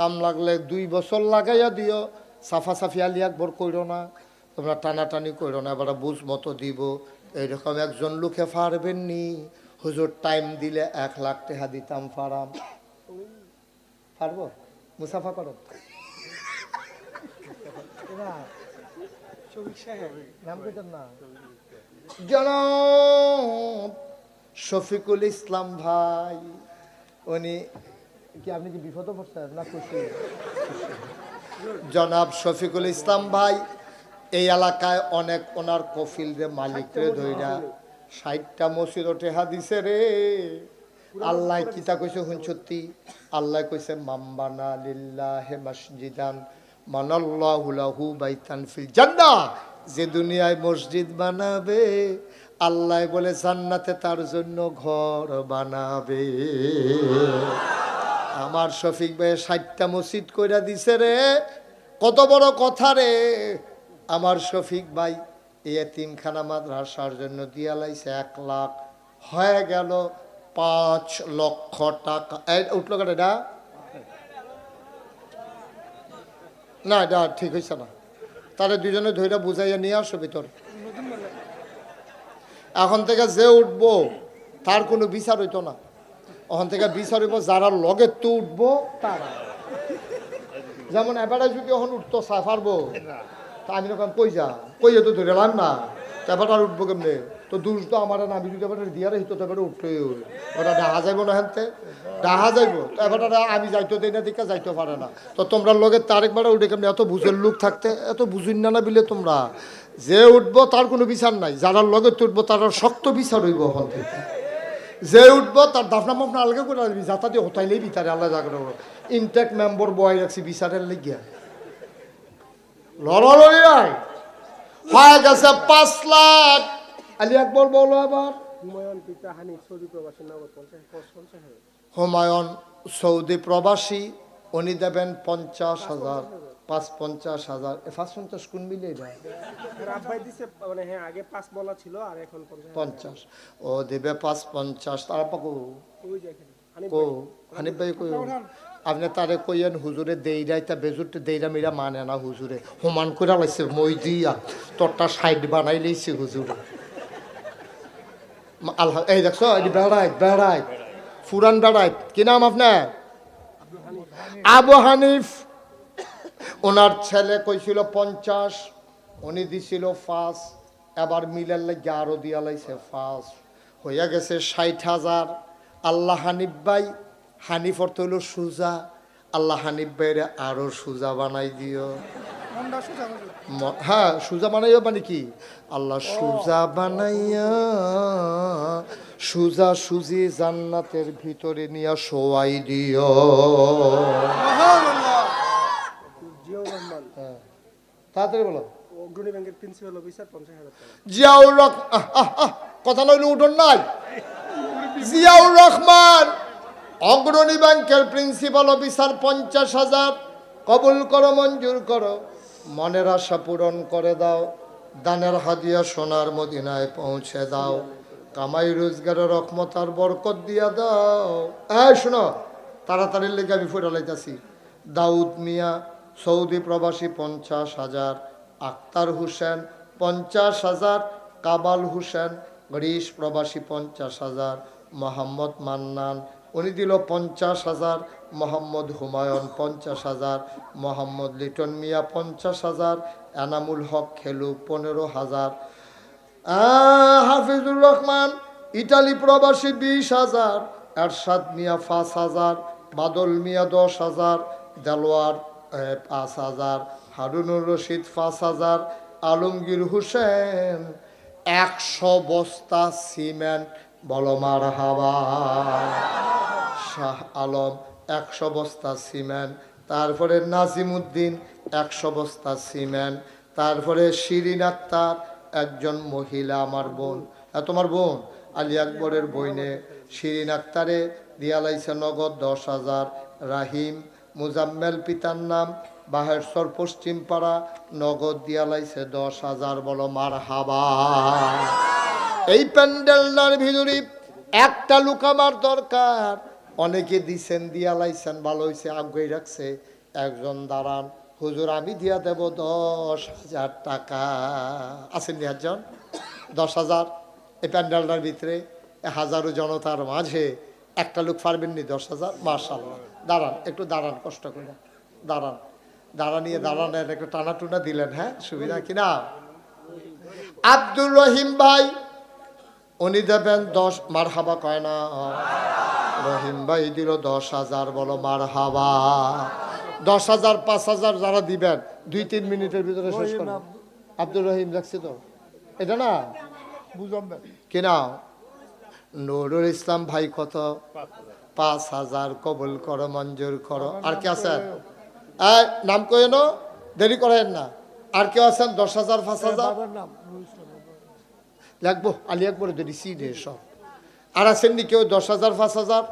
Speaker 1: কাম লাগলে 2 বছর লাগাইয়া দিও। সাফাসাফি আলি একবার কইরো না, তোমরা টানাটানি কইরো না, এবার বুঝ মতো দিব। এইরকম একজন লোকে পারবেন নি? হুজুর টাইম দিলে 1,00,000 টাকা দিতাম, পারাম। পারবো? মুসাফা করো। নাম কইতেন না? জনাব শফিকুল ইসলাম ভাই, উনি কি, আপনি কি বিপদে পড়ছেন না খুশি? জনাব শফিকুল ইসলাম ভাই এই এলাকায় অনেক ওনার কফিল রে মালিক রে ধইরা 60টা মসজিদ টেহা দিছে রে। আল্লাহ কিতা কইছে হুন সত্যি, আল্লাহ কইছে মাম্বানা লিল্লাহি মসজিদান মানাল্লাহু লাহু বাইতান ফিল জান্নাহ। যে দুনিয়ায় মসজিদ বানাবে আল্লাহ বলে জান্নাতে তার জন্য ঘর বানাবে। আমার শফিক ভাই 60টা মসজিদ কইরা দিছে রে, কত বড় কথা রে। আমার শফিক ভাই এতিমখানা মাদ্রাসার জন্য দিয়া লাইছে 1 লাখ, হয়ে গেল 5 লক্ষ টাকা। এই উঠলো কেন এটা? না এটা ঠিক হয়েছে না। তাহলে দুজনে ধৈর্য বুঝাইয়া নিয়ে আসো ভিতর। এখন থেকে যে উঠবো তার কোনো বিচার হইতো না। ওখান থেকে বিচার হইব যারা লগে তো উঠবো তারা। যেমন এবারে যদি এখন উঠতো পারবো, তা আমি তখন কই তো ধরে এলাম না, এবার আর উঠবো কেমনে? তো দুষ তো আমার না, আমি যদি এবার দিয়ে রাখি তো এবারে উঠতে ওটা ডাহা যাইব না, হেনতে ডাহা যাইব। তো এবার আমি যাইতো দেই না, দিকে যাইতে পারে না। তো তোমরা লোকে তারেকবার উঠে কেমনি? এত বুঝের লোক থাকতে এত বুঝুন না বিলে তোমরা। যে উঠবো তার কোনো বিচার নাই, যারা লগে উঠবো তার শক্ত বিচার হইব। ওখান থেকে যে উঠবো তার দাফনা মাফনা আলগা করে আসবি, যাতা দিয়ে হতাইলেই বিচারে আল্লাহ জাগর ইনটেক মেম্বার বয় রাখছি বিচারের লেগিয়া। লড়ালড়ি হয়ে গেছে 5 লাখ। আলী আকবর বলো আবার।
Speaker 2: হুমায়ুন পিতা হানিফ সৌদি প্রবাসী নগদ 50,000।
Speaker 1: হুমায়ুন সৌদি প্রবাসী, উনি দেবেন 50,000। 50,000 50 কোন মিলে যায়?
Speaker 2: আব্বাই দিছে মানে হ্যাঁ আগে 5 বলা ছিল আর এখন
Speaker 1: 50। ও দেবে 550। তার পাকো
Speaker 2: ওই যে এখানে হানিফ
Speaker 1: কো হানিফ ভাই কই? আপনি তারে কইয়েন হুজুরে দেইরাই তা বেজুরতে দেইরা মিরা মানে না হুজুরে। হুমান কইরা লাইছে মই দিয়া তোরটা সাইড বানাই লইছে হুজুরে। আল্লাহ এই দেখছো এই বেড়াই ফুরান বেড়াই। কি নাম আপনার? আবু হানিফ। ওনার ছেলে কইছিল 50, উনি দিছিল 5। এবার মিলার লাগে আরো দিয়া লাইছে 5, হইয়া গেছে 60,000। আল্লাহ হানিফ ভাই, হানিফ অর্থ হইল সুজা, আল্লাহ হানিফ ভাইরে আরো সুজা বানাই দিও। হ্যাঁ সুজা বানাইও মানে কি? আল্লাহ সুজা বানাইয়া সুজা সুজি জান্নাতের ভিতরে নিয়ে শোয়াই দিও।
Speaker 2: জিয়াউর রহমান
Speaker 1: তাড়াতাড়ি বলো।
Speaker 2: অগ্রণী ব্যাংকের প্রিন্সিপাল অফিসার 50,000 টাকা।
Speaker 1: জিয়াউর রহমান, কথা নইলে উঠোন নাই। জিয়াউর রহমান অগ্রণী ব্যাংকের প্রিন্সিপাল অফিসার 50,000। কবুল করো, মঞ্জুর করো, মনের আশা পূরণ করে দাও, দানের হাদিয়া সোনার মদিনায় পৌঁছে দাও, কামাই রোজগারের রহমত আর বরকত দিয়া দাও। এই শোনো, তাড়াতাড়ি লেগে আমি ফুটা লাইতাছি। দাউদ মিয়া সৌদি প্রবাসী 50,000। আক্তার হোসেন 50,000। কাবাল হোসেন গ্রিস প্রবাসী 50,000। মোহাম্মদ মান্নান উনি দিল 50,000। মোহাম্মদ হুমায়ুন 50,000। মোহাম্মদ লিটন মিয়া 50,000। এনামুল হক খেলু 15,000। হাফিজুর রহমান ইটালি প্রবাসী 20,000। এরশাদ মিয়া 5,000। বাদল মিয়া 10,000। দেলোয়ার 5,000। হারুনুর রশিদ 5,000। আলমগীর হোসেন 100 বস্তা সিমেন্ট। বলো মারহাবা। শাহ আলম 100 বস্তা সিমেন্ট। তারপরে নাজিমুদ্দিন 100 বস্তা সিমেন্ট। তারপরে শিরিন আক্তার একজন মহিলা, আমার বোন, তোমার বোন আলী আকবরের বইনে শিরিন আক্তারে দিয়া লাইছে নগদ 10,000। রাহিম মুজাম্মেল পিতার নাম বাহেশ্বর পশ্চিম পাড়া নগদ দিয়া লাইছে 10,000। বলো মারহাবা। এই প্যান্ডেলটার ভিতরে একটা লোক আমার দরকার। অনেকে দিছেন দিয়া লাইছেন, ভালো হয়েছে, আগ্রহী রাখছে। একজন দাঁড়ান, হুজুর আমি দিয়া দেব 10,000 টাকা। আছেন নি একজন? 10,000 এই প্যান্ডেলটার ভিতরে হাজারো জনতার মাঝে একটা লোক পারবেন নি 10,000? মাশাআল্লাহ। দাঁড়ান, একটু দাঁড়ান, কষ্ট করে দাঁড়ান। দাঁড়ানিয়ে দাঁড়ানের একটু টানা টুনা দিলেন, হ্যাঁ সুবিধা কিনা? আব্দুর রহিম ভাই উনি দেবেন 10। মারহাবা কয় না? রহিম ভাই দিল 10,000। বলো মারহাবা। 10,000 5,000 যারা দিবেন 2-3 মিনিটের ভিতরে শেষ করবেন। আব্দুর রহিম দেখছি তো, এটা না কি নাও? নুরুল ইসলাম ভাই কত? 5,000 কবুল করো, মঞ্জুর করো। আর কে আছেন? নাম কই না, দেরি করেন না। আর কেউ আছেন? 10,000, 5,000 লাগবো। আলী একবার দিছি রে সব। আর আছেন নি কেউ 10,000, 5,000?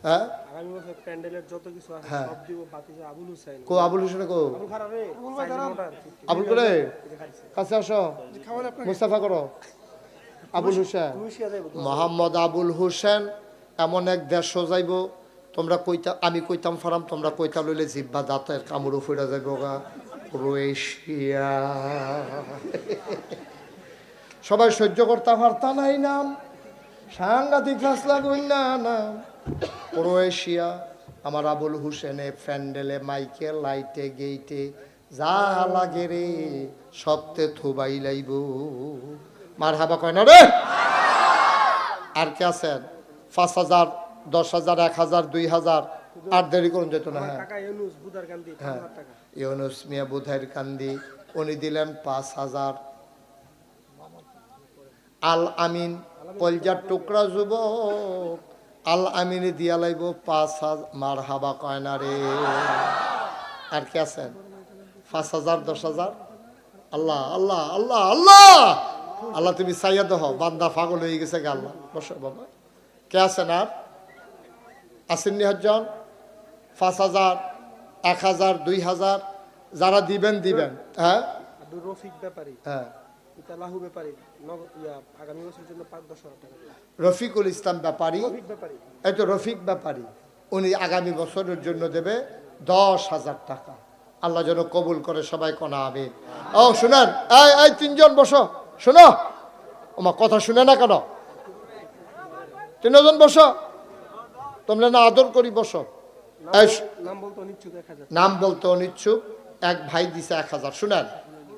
Speaker 1: হ্যাঁ,
Speaker 2: আগামী বছর প্যান্ডেলের যত কিছু আছে
Speaker 1: হ্যাঁ।
Speaker 2: সব দিব বাতিজা আবুল হুসাইন।
Speaker 1: কো আবুল হোসেন? কো
Speaker 2: আবুল খারাপ রে, সাইজ মোটা।
Speaker 1: আবুল করে কাছে আসো, মুস্তাফা করো। আবুল হোসেন,
Speaker 2: রুশিয়া যাইব তো।
Speaker 1: মোহাম্মদ আবুল হোসেন এমন এক দেশ যাইব, তোমরা কইতা, আমি কইতাম ফারাম, তোমরা কইতা লইলে জিব্বা দাঁতের কামড় ফিরা যাইব গা। ক্রোয়েশিয়া। সবাই সহ্য করতে পারতা নাই নাম, সাংঘাতিক ফাসলা কইনা নাম। ক্রোয়েশিয়া। আমার আবুল হোসেনে প্যান্ডেলে, মাইকে, লাইটে, গেইটে যা লাগে রে সবতে থুবাই লাইব। মার হাবা কয় না রে। আর কে আছেন? 5,000, 10,000, 1,000, 2,000। আর দেরি করুন যেত না। হ্যাঁ,
Speaker 2: টাকা ইউনুস বুদার কান্দি 5,000 টাকা।
Speaker 1: ইউনুস মিয়া বুধাইর কান্দি, উনি দিলেন 5,000। আল আমিন কলজার টুকরা যুবক, আল আমিনে দিয়া লাইব 5,000। মার হাবা কয় না রে। আর কে আছেন? 5,000, 10,000। আল্লাহ আল্লাহ আল্লাহ আল্লাহ আল্লাহ, তুমি চাইয়া দেহ, বান্দা পাগল হয়ে গেছে গে। আল্লাহ বসো বাবা। কে আছেন? আর আসেন নি হজন? 5,000, 1,000, 2,000 যারা দিবেন দিবেন। হ্যাঁ
Speaker 2: আব্দুর রফিক ব্যাপারী,
Speaker 1: হ্যাঁ,
Speaker 2: এটা লাহু ব্যাপারী, আগামী বছরের জন্য 5-10,000 টাকা।
Speaker 1: রফিকুল ইসলাম ব্যাপারী,
Speaker 2: রফিক ব্যাপারী,
Speaker 1: এই তো রফিক ব্যাপারী, উনি আগামী বছরের জন্য দেবে 10,000 টাকা। আল্লাহ যেন কবুল করে, সবাই কোনা আমিন। ও শুনেন, এই 3জন বসো, শোনো। আমার কথা শুনে না কেন? 3জন বসো, তোমরা না আদর করি, বসো। এই
Speaker 2: নাম বলতো অনিচ্ছুক 1,000।
Speaker 1: নাম বলতে অনিচ্ছুক এক ভাই দিছে 1,000। শুনেন,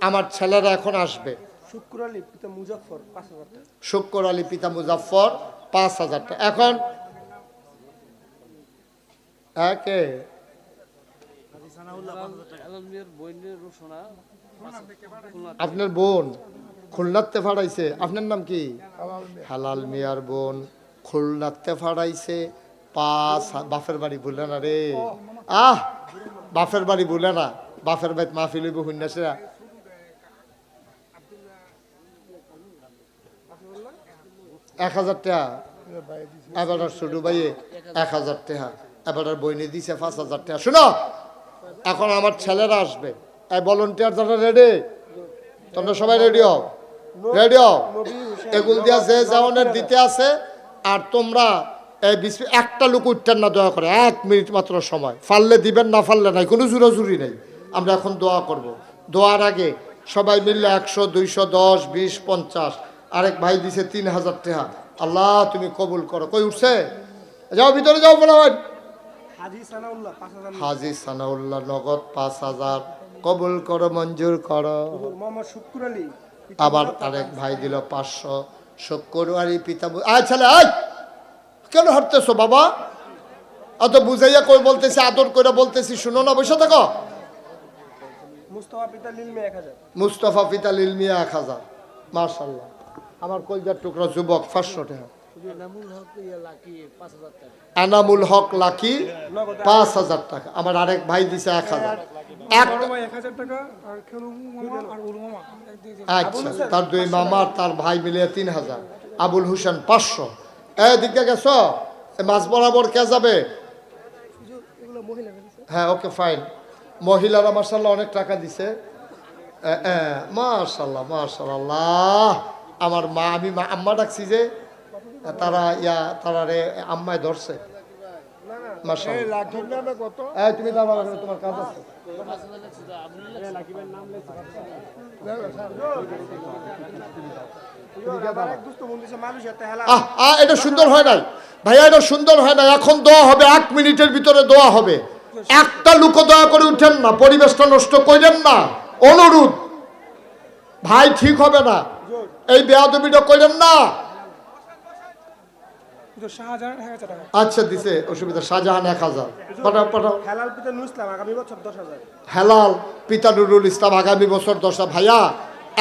Speaker 1: আমার ছেলেরা এখন আসবে।
Speaker 2: শুক্র আলী পিতা মুজাফফর 5,000 টাকা।
Speaker 1: শুক্র আলী পিতা মুজাফফর 5,000 টাকা। এখন কে? আপনার বোন খুলনাতে ফাড়াইছে। আপনার নাম কি? হালাল মিয়ার বোন খুলনাতে ফাড়াইছে 5,000। বাপের বাড়ি ভুলে না রে। বাপের বাড়ি ভুলে না। বাপের বাড়ি মাহফিল হইব হুন্নাসেরা। 1,000 টাকা। এবার ছোট ভাইয়ে 1,000 টাকা। এবার বইনে দিছে 5,000 টাকা। শুনো, এখন আমার ছেলেরা আসবে। এই ভলেন্টিয়ার যারা রেডি, তোমরা সবাই রেডি হও, রেডি হও। এগুল দিয়া যে যাওয়ানের দিতে আছে। আর তোমরা এই একটা লোক উঠতেন না, দয়া করে 1 মিনিট মাত্র সময়। ফাললে দিবেন, না ফাললে নাই, কোনো জুরাজুরি নেই। আমরা এখন দোয়া করব। দোয়ার আগে সবাই মিললে 100, 200, 10, 20, 50। আরেক ভাই দিছে 3,000 টাকা। আল্লাহ তুমি কবুল করো। কই উঠছে? যাও ভিতরে যাও, বলা হয়।
Speaker 2: হাজী সানাউল্লাহ 5,000।
Speaker 1: হাজী সানাউল্লাহ নগদ 5,000 কবুল করো, মঞ্জুর করো।
Speaker 2: মোহাম্মদ শুক্র আলী।
Speaker 1: আবার আরেক ভাই দিল 500। শুক্র আলী পিতা। আয় ছেলে, আয়, কেন হাঁটতেছো বাবা? অত বুঝাইয়া কই বলতেছি, আদর করে বলতেছি, শুনো না, বসে থাকো।
Speaker 2: মুস্তাফা পিতা লিলমি 1,000।
Speaker 1: মুস্তফা পিতা লিলমিয়া 1,000। মাশাআল্লাহ, আমার কলজার টুকরা যুবক 500 টাকা। এনামুল হক লাকি 5,000 টাকা। আমার আরেক ভাই দিছে 1,000। আচ্ছা, তার 2 মামা আর তার ভাই মিলিয়ে 3,000। আবুল হোসেন 500। এদিকে গেছো, মাছ বরাবর কে যাবে? হ্যাঁ, ওকে ফাইন। মহিলারা মাশাআল্লাহ অনেক টাকা দিছে। মাশাআল্লাহ মাশাআল্লাহ। আমার মা, আমি আম্মা ডাকছি যে, তারা রে আম্মায় ধরছে। মাশাআল্লাহ। তুমি দাঁড়াও, তোমার কাজ আছে। এটা সুন্দর হয় নাই ভাইয়া, এটা সুন্দর হয় না। এখন দোয়া হবে, 1 মিনিটের ভিতরে দোয়া হবে। একটা লোক দয়া করে উঠেন না, পরিবেশটা নষ্ট করেন না, অনুরোধ ভাই, ঠিক হবে না। এই বেয়াদবিটা করেন না। আচ্ছা দিছে, অসুবিধা। শাহজাহান 1,000। পাঠাও পাঠাও।
Speaker 2: হেলাল পিতা নুরুল ইসলাম আগামী বছর 10,000।
Speaker 1: হেলাল পিতা নুরুল ইসলাম আগামী বছর 10,000। ভাইয়া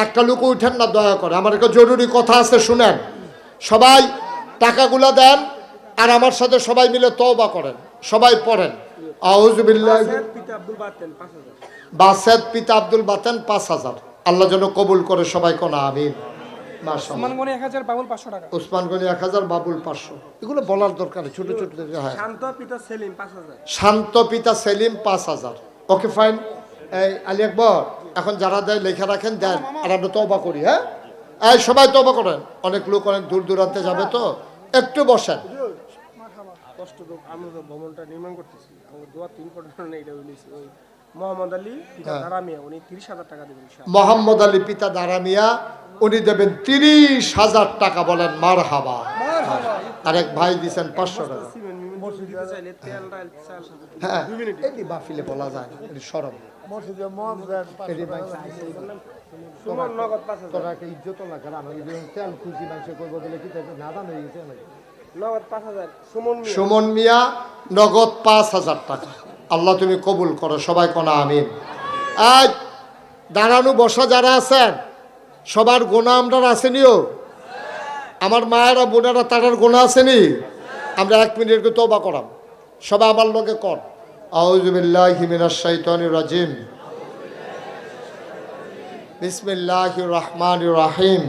Speaker 1: একটা লোক উঠেন না দয়া করে, আমার একটা জরুরি কথা আছে শুনেন। সবাই টাকাগুলা দেন আর আমার সাথে সবাই মিলে তওবা করেন, সবাই পড়েন আউযুবিল্লাহি।
Speaker 2: বাসের পিতা আব্দুল বাতেন 5000।
Speaker 1: বাসেদ পিতা আব্দুল বাতেন 5000। আল্লাহ যেন কবুল করে, সবাই কোন আমিন। মাশাআল্লাহ।
Speaker 3: ওসমান গনি 1000, বাবুল 500 টাকা।
Speaker 1: ওসমান গনি 1000, বাবুল 500। এগুলো বলার দরকার নেই, ছোট ছোট। হ্যাঁ,
Speaker 2: শান্ত পিতা সেলিম 5000।
Speaker 1: শান্ত পিতা সেলিম 5000। Okay fine. এই আলী আকবর, এখন যারা দেয় লেখা রাখেন, দেন আর আমরা তওবা করি। হ্যাঁ, এই সবাই তওবা করেন, অনেক লোক অনেক দূর দূরান্তে যাবে তো, একটু বসেন।
Speaker 2: কষ্ট তো আমরা তো ভবনটা নির্মাণ করতেছি, আমরা দোয়া 3 কোটি টাকা এটা বলেছি। ওই মোহাম্মদ আলী পিতা দারামিয়া উনি 30000 টাকা দেবেন ইনশাআল্লাহ।
Speaker 1: মোহাম্মদ আলী পিতা দারামিয়া উনি দেবেন 30,000 টাকা। বলেন মারহাবা। আরেক ভাই দিছেন 500 টাকা।
Speaker 2: সিমেন্ট মিমেন্ট দিতে চাইলে তেল ডাল চাল
Speaker 1: হ্যাঁ,
Speaker 2: 2 মিনিট।
Speaker 1: এটি বাফিলে বলা যায় না, এটি সরব। এটি ভাই
Speaker 2: সুমন নগদ 5000।
Speaker 1: তোরা একটা ইজ্জত না করে, আমি তেল খুঁজি মানুষ করবো বলে কি নাদান হয়ে গেছে নাকি?
Speaker 2: নগদ 5000 সুমন মিয়া।
Speaker 1: সুমন মিয়া নগদ 5,000 টাকা। আল্লাহ তুমি কবুল করো, সবাই কোন আমিন। আজ দাঁড়ানো বসা যারা আছেন সবার গোনা আমরা আসেনিও, আমার মায়েরা বোনেরা তারার গোনা আসেনি। আমরা 1 মিনিট করে তওবা করাম, সবাই আমার লগে কর। আউযু বিল্লাহি মিনাশ শাইতানির রাজিম, বিসমিল্লাহির রহমানির রহিম,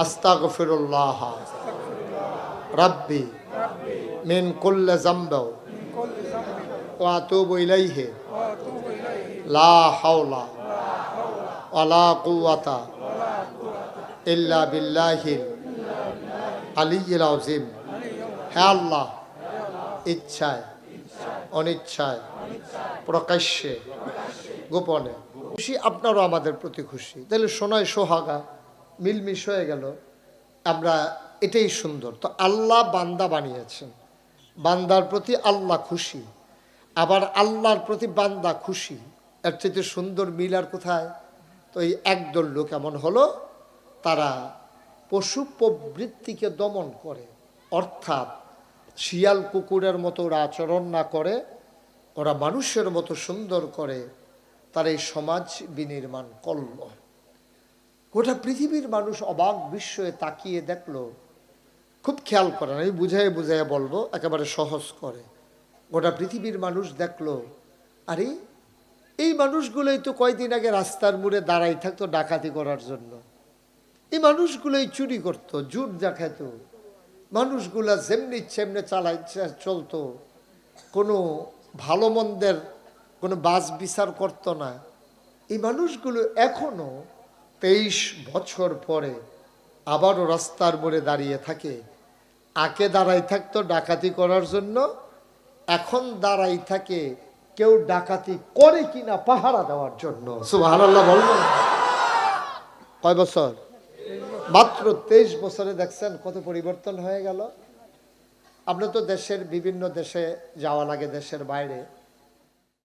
Speaker 1: আস্তাগফিরুল্লাহ রাব্বি মিন কুল্লি যামবি ওয়া আতুবু ইলাইহি লা হাওলা ওয়ালা কুওয়াতা ইল্লা বিল্লাহিল আলিয়্যিল আযীম। হে আল্লাহ, ইচ্ছায় অনিচ্ছায় প্রকাশ্যে গোপনে খুশি আপনারও আমাদের প্রতি খুশি। তাহলে সোনায় সোহাগা মিলমিশ হয়ে গেল। আমরা এটাই সুন্দর। তো আল্লাহ বান্দা বানিয়েছেন, বান্দার প্রতি আল্লাহ খুশি, আবার আল্লাহর প্রতি বান্দা খুশি। এর চাইতে সুন্দর মিল আর কোথায়? তো এই একদল লোক এমন হলো, তারা পশু প্রবৃত্তিকে দমন করে, অর্থাৎ শিয়াল কুকুরের মতো ওরা আচরণ না করে, ওরা মানুষের মতো সুন্দর করে তার এই সমাজ বিনির্মাণ করল। গোটা পৃথিবীর মানুষ অবাক বিস্ময়ে তাকিয়ে দেখলো। খুব খেয়াল করেন, আমি বুঝাই বুঝাইয়া বলবো, একেবারে সহজ করে। গোটা পৃথিবীর মানুষ দেখলো, আরে এই মানুষগুলোই তো কয়দিন আগে রাস্তার মোড়ে দাঁড়াই থাকতো ডাকাতি করার জন্য। এই মানুষগুলোই চুরি করতো, জুট দেখাত, মানুষগুলা যেমনি সেমনি চালাই চলতো, কোনো ভালো মন্দের কোনো বাছ বিচার করতো না। এই মানুষগুলো এখনো 23 বছর পরে আবারও রাস্তার মোড়ে দাঁড়িয়ে থাকে। আগে দাঁড়াই থাকতো ডাকাতি করার জন্য, এখন দাঁড়াই থাকে কেউ ডাকাতি করে কিনা পাহারা দেওয়ার জন্য। সুবহানাল্লাহ বলবেন। কয় বছর? মাত্র 23 বছরে দেখছেন কত পরিবর্তন হয়ে গেল। আপনি তো দেশের বিভিন্ন দেশে যাওয়া লাগে, দেশের বাইরে